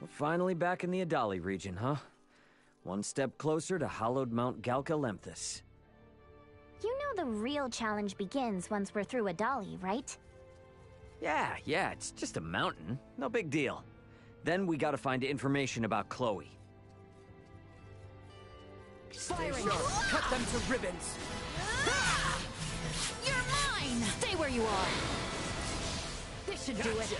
We're finally back in the Adali region, huh? One step closer to hallowed Mount Galcalemthus. You know the real challenge begins once we're through Adali, right? Yeah, it's just a mountain. No big deal. Then we gotta find information about Chloe. Firing! Cut them to ribbons! You're mine! Stay where you are! This should do it!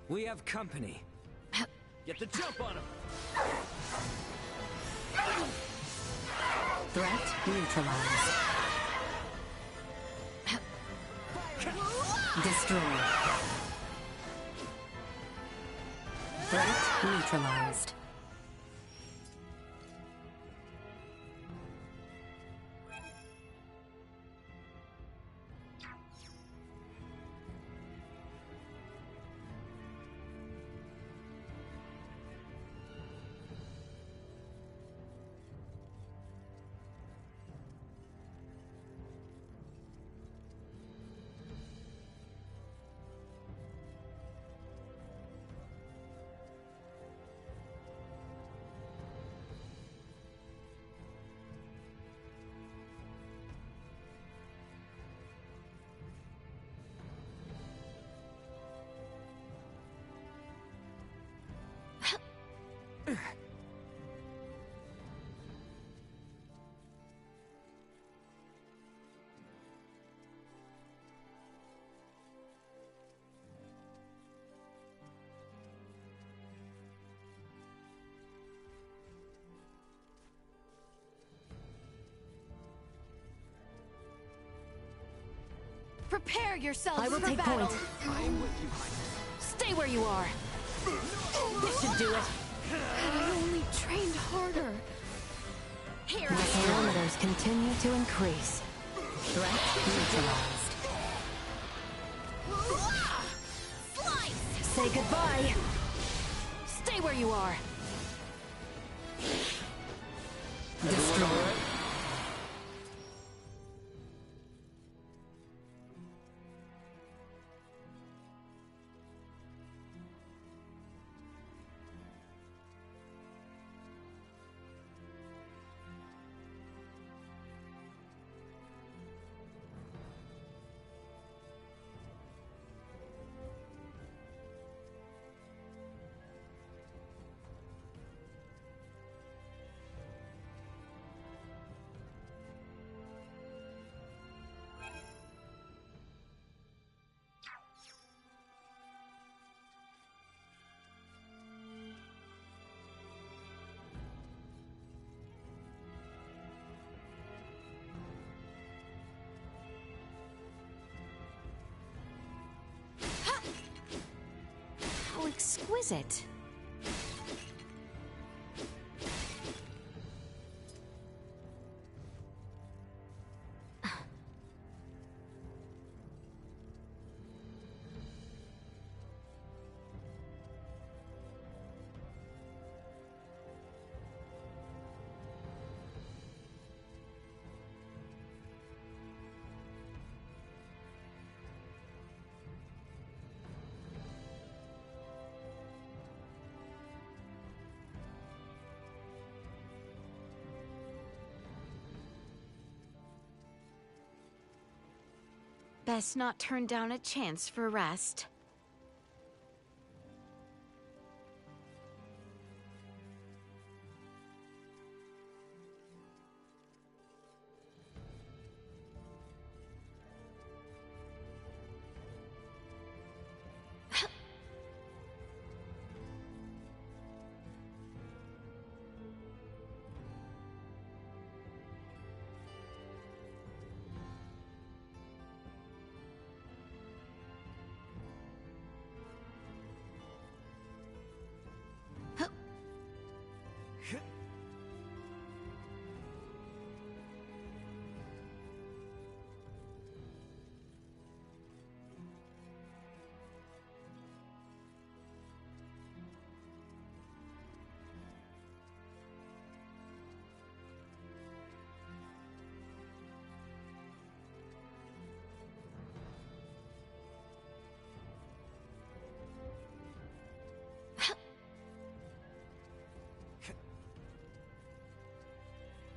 We have company. Get the jump on him! Threat neutralized. Destroy. Threat neutralized. Prepare yourselves I will for take battle. point. I am with you, Highness. Stay where you are. This should do it. Had I only trained harder. Here The parameters continue to increase. Threat neutralized. Slice! Say goodbye. Stay where you are. Destroy. is it? Best not turn down a chance for rest.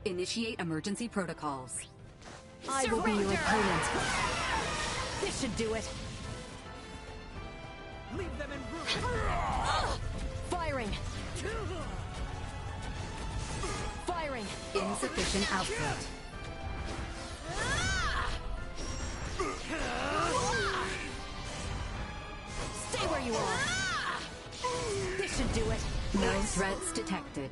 Initiate emergency protocols. I will be your opponent. This should do it. Leave them in room. Firing. Firing. Insufficient output. Stay where you are. This should do it. No threats detected.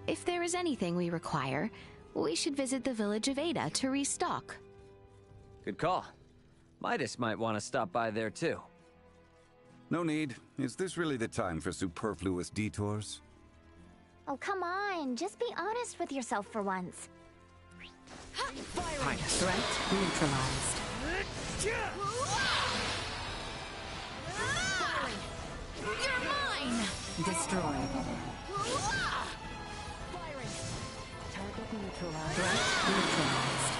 If there is anything we require, we should visit the village of Ada to restock. Good call. Midas might want to stop by there too. No need. Is this really the time for superfluous detours? Oh, come on. Just be honest with yourself for once. Threat neutralized. You're mine! Destroyed. Target neutralized. Threat neutralized.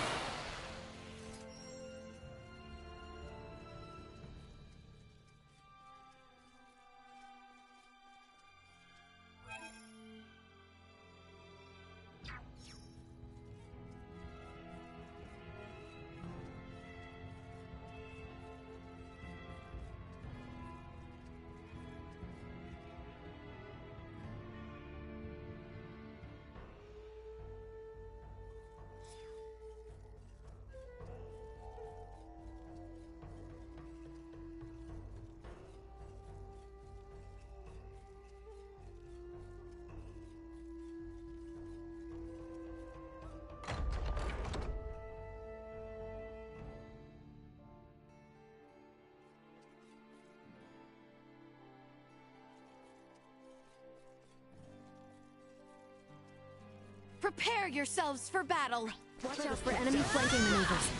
Prepare yourselves for battle! Watch out for enemy flanking maneuvers.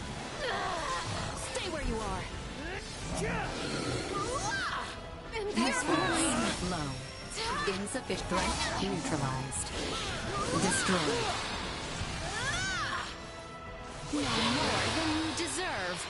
Stay where you are! Useful. Low. Insufficient. Threat neutralized. Destroyed. No more than you deserve!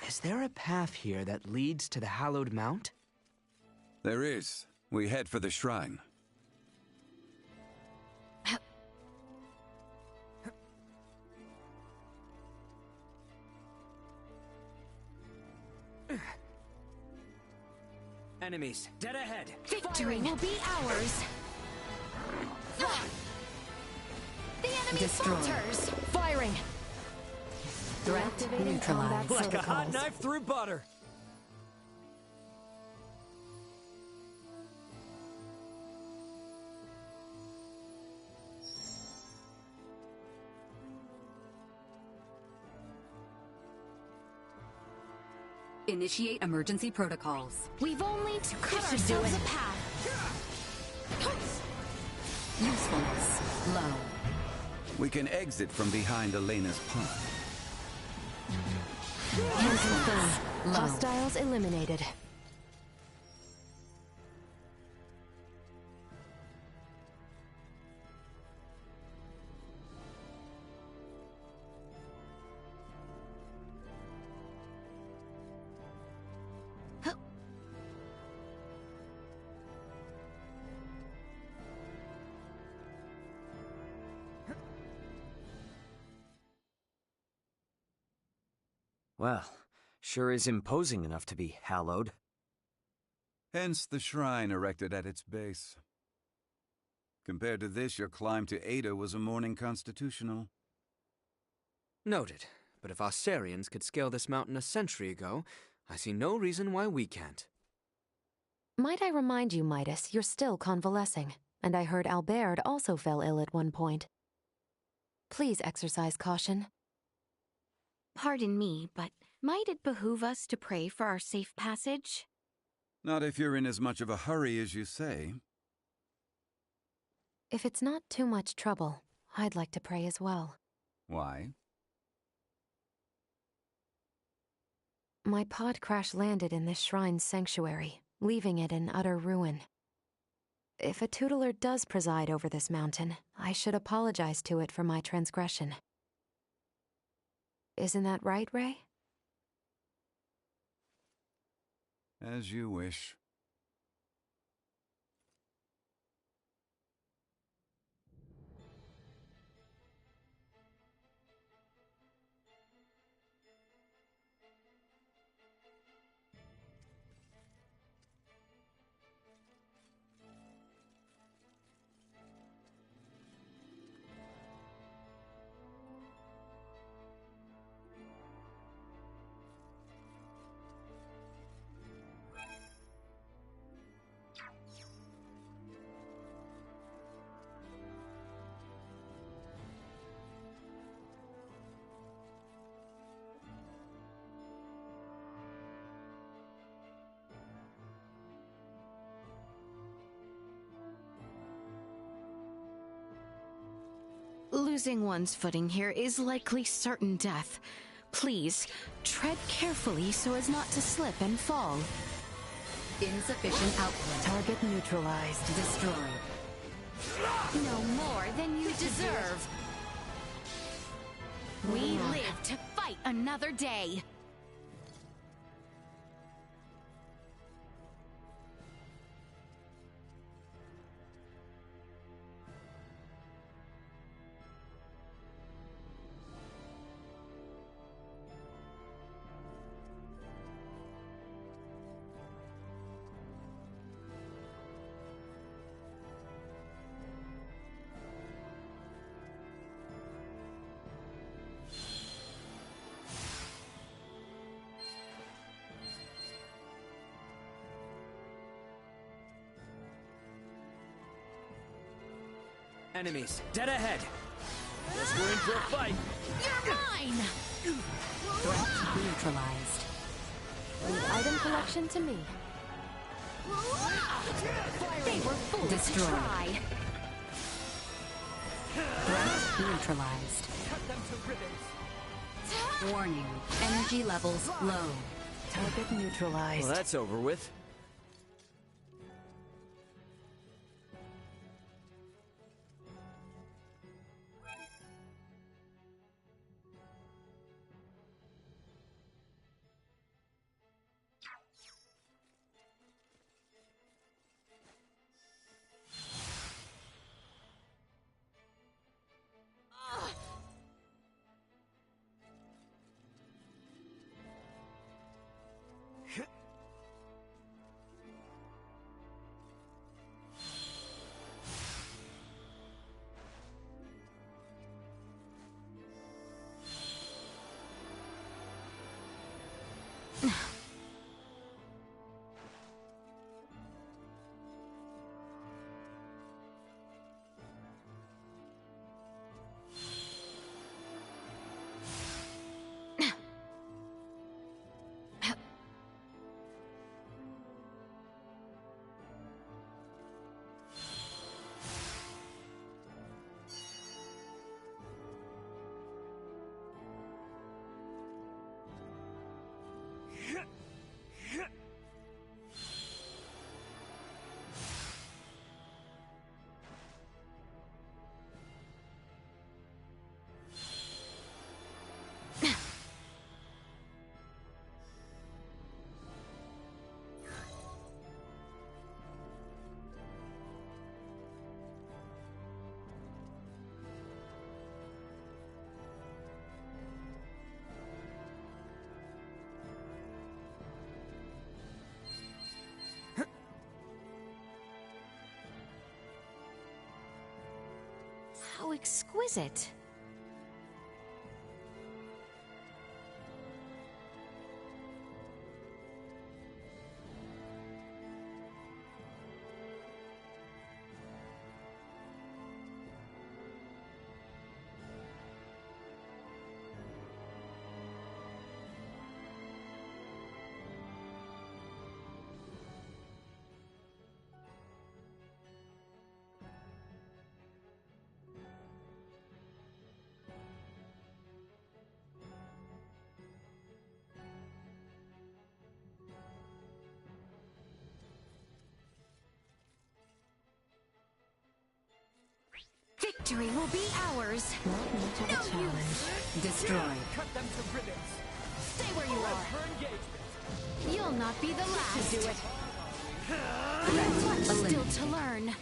Is there a path here that leads to the Hallowed Mount? There is. We head for the shrine. Enemies, dead ahead! Victory will be ours! The enemy Destroyed. falters! Firing! Threat neutralized. Like a hot knife through butter. Initiate emergency protocols. We've only to cut ourselves a path! Usefulness. Low. We can exit from behind Elena's pond. Hands confirmed. Hostiles eliminated. Well, sure is imposing enough to be hallowed. Hence the shrine erected at its base. Compared to this, your climb to Ada was a morning constitutional. Noted. But if Aussarians could scale this mountain a century ago, I see no reason why we can't. Might I remind you, Midas, you're still convalescing, and I heard Albert also fell ill at one point. Please exercise caution. Pardon me, but might it behoove us to pray for our safe passage? Not if you're in as much of a hurry as you say. If it's not too much trouble, I'd like to pray as well. Why? My pod crash-landed in this shrine's sanctuary, leaving it in utter ruin. If a tutelar does preside over this mountain, I should apologize to it for my transgression. Isn't that right, Ray? As you wish. Losing one's footing here is likely certain death. Please, tread carefully so as not to slip and fall. Insufficient output. Target neutralized. Destroyed. No more than you deserve! We live to fight another day! Enemies, dead ahead. Guess we're in for a fight. You're mine! Threat neutralized. Leave item collection to me. They were fools Destroyed. to try. Threat neutralized. Cut them to ribbons. Warning. Energy levels low. Target neutralized. Well, that's over with. How exquisite. Victory will be ours. Not much of a challenge. Destroyed. Cut them to ribbons. Stay where you are. For engagement. You'll not be the last. To do it. Much still eliminated. to learn.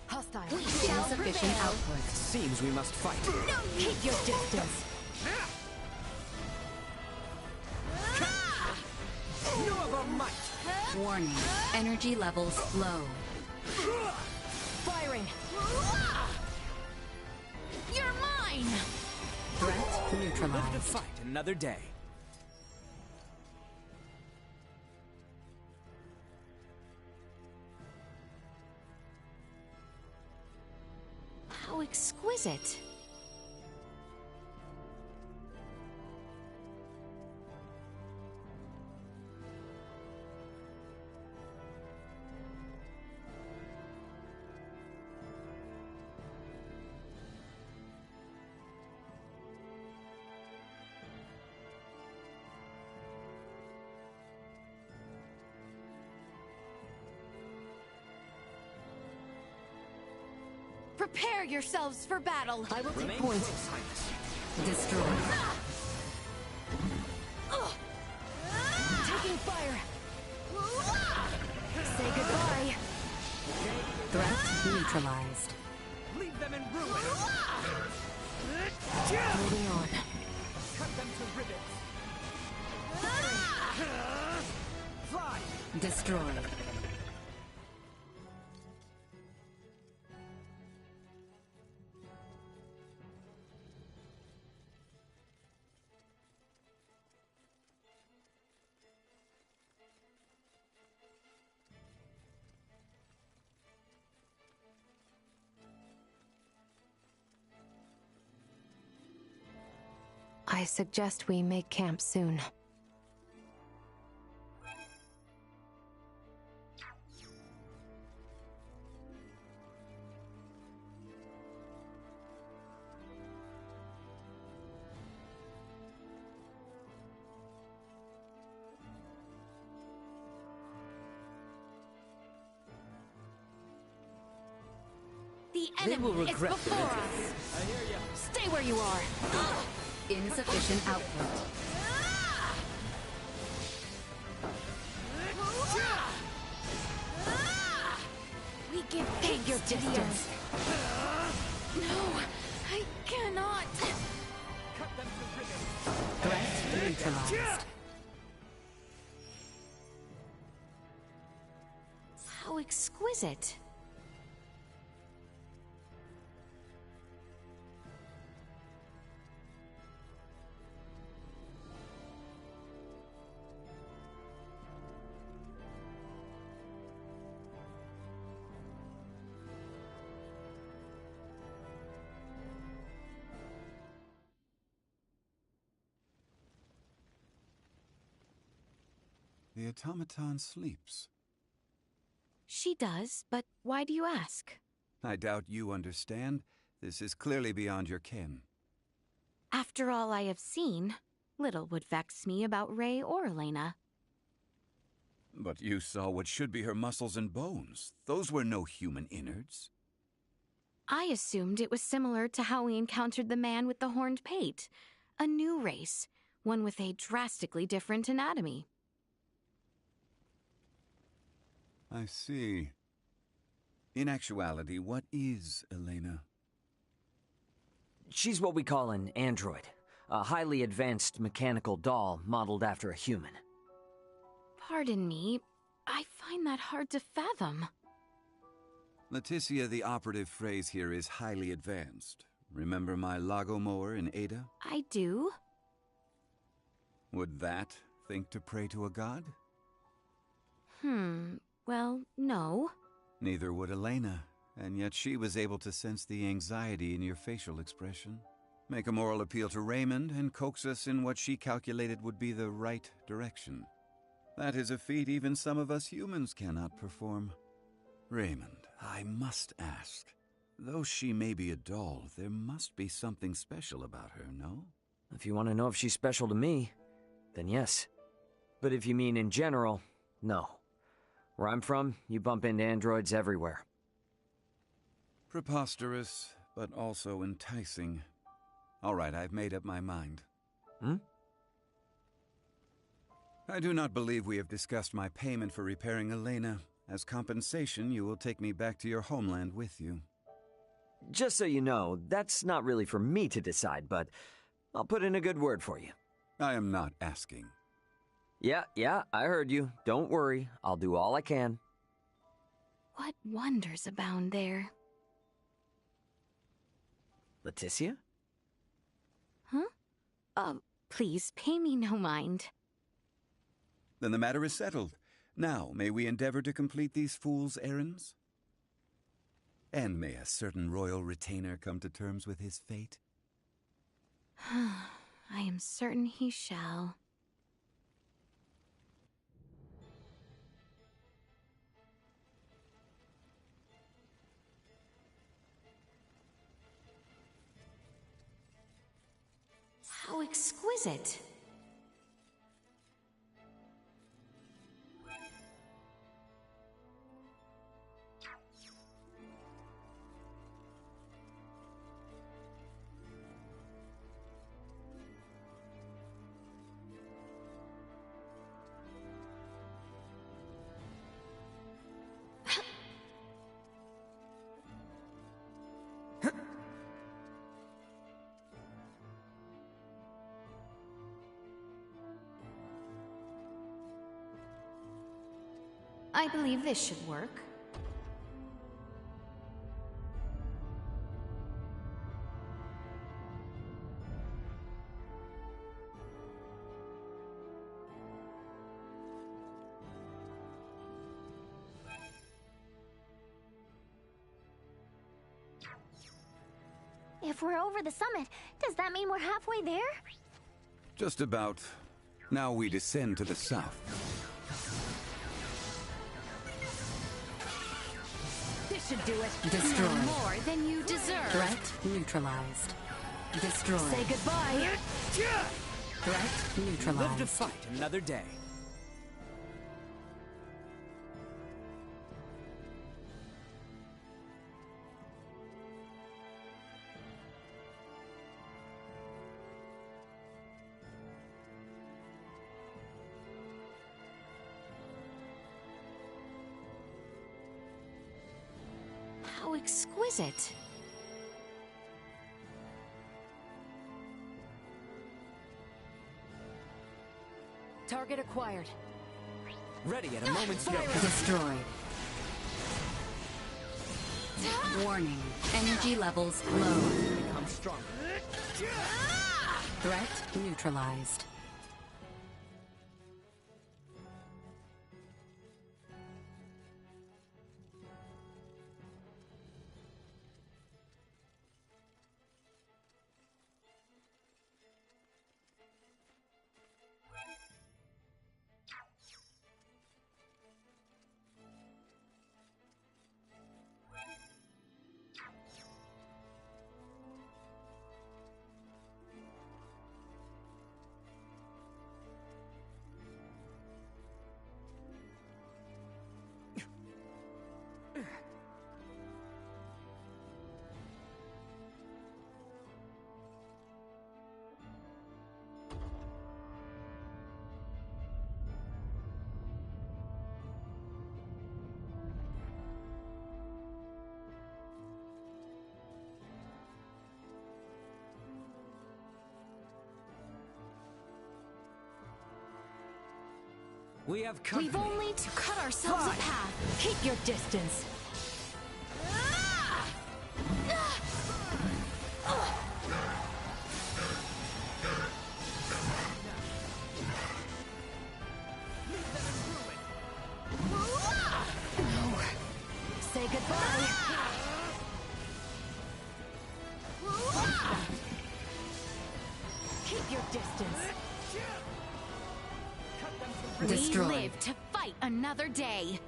Hostile. We shall Insufficient prevail. output. Seems we must fight. No, keep your distance. You have a might. Warning. Energy levels low. Firing. You're mine! Threat Live to neutralized. fight another day. How exquisite. Prepare yourselves for battle. I will take Remain point. close, Highness. Destroyed. Taking fire. Say goodbye. Threat neutralized. Leave them in ruin. Moving on. Cut them to ribbons. Fly! Destroyed. I suggest we make camp soon. The They enemy will is regret before their us. I hear ya. Stay where you are. Insufficient output. We give Take your thanks to the distance. earth. No, I cannot. Cut them to ribbons. Threat neutralized. How exquisite. The automaton sleeps. She does, but why do you ask? I doubt you understand. This is clearly beyond your ken. After all I have seen, little would vex me about Ray or Elena. But you saw what should be her muscles and bones. Those were no human innards. I assumed it was similar to how we encountered the man with the horned pate. A new race, one with a drastically different anatomy. I see. In actuality, what is Elena? She's what we call an android. A highly advanced mechanical doll modeled after a human. Pardon me, I find that hard to fathom. Leticia, the operative phrase here is highly advanced. Remember my Lago mower in Ada? I do. Would that think to pray to a god? Well, no. Neither would Elena, and yet she was able to sense the anxiety in your facial expression, make a moral appeal to Raymond, and coax us in what she calculated would be the right direction. That is a feat even some of us humans cannot perform. Raymond, I must ask, though she may be a doll, there must be something special about her, no? If you want to know if she's special to me, then yes. But if you mean in general, no. Where I'm from, you bump into androids everywhere. Preposterous, but also enticing. All right, I've made up my mind. I do not believe we have discussed my payment for repairing Elena. As compensation, you will take me back to your homeland with you. Just so you know, that's not really for me to decide, but I'll put in a good word for you. I am not asking. Yeah, I heard you. Don't worry, I'll do all I can. What wonders abound there? Leticia? Huh? Please, pay me no mind. Then the matter is settled. Now, may we endeavor to complete these fools' errands? And may a certain royal retainer come to terms with his fate? I am certain he shall. How exquisite! I believe this should work. If we're over the summit, does that mean we're halfway there? Just about. Now we descend to the south. This should do it. Destroy. More than you deserve. Threat neutralized. Destroy. Say goodbye. Threat neutralized. Live to fight another day. How exquisite. Target acquired. Ready at a moment's notice. Destroyed. Warning. Energy levels low. Become stronger. Threat neutralized. We have company. We've only to cut ourselves a path. Keep your distance. Say goodbye. Keep your distance. Destroy. We live to fight another day.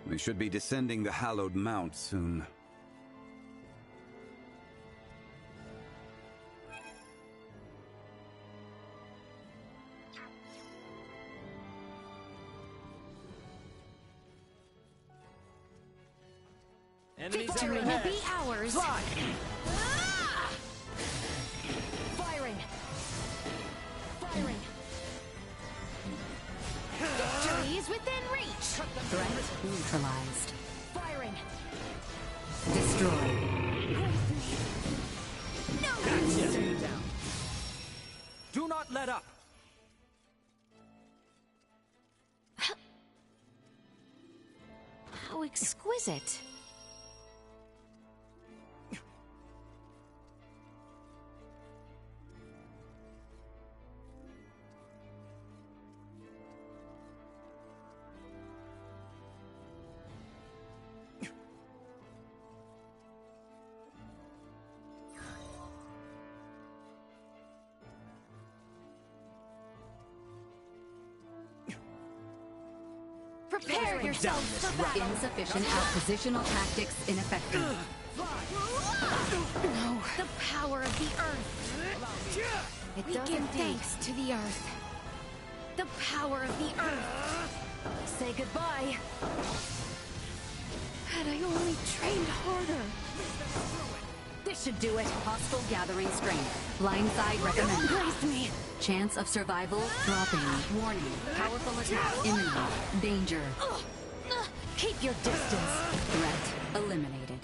We should be descending the hallowed mount soon. Victory will be ours. Firing. Firing. Victory is within reach. Threat neutralized. Firing. Destroy. Stay down. Do not let up. How exquisite. Prepare yourselves for battle. Insufficient positional tactics ineffective. No, the power of the earth. We give thanks to the earth. The power of the earth. Say goodbye. Had I only trained harder. This should do it. Hostile gathering strength. Blindside recommended. Brace me. Chance of survival dropping. Warning. Powerful attack imminent. Danger. Keep your distance. Threat eliminated.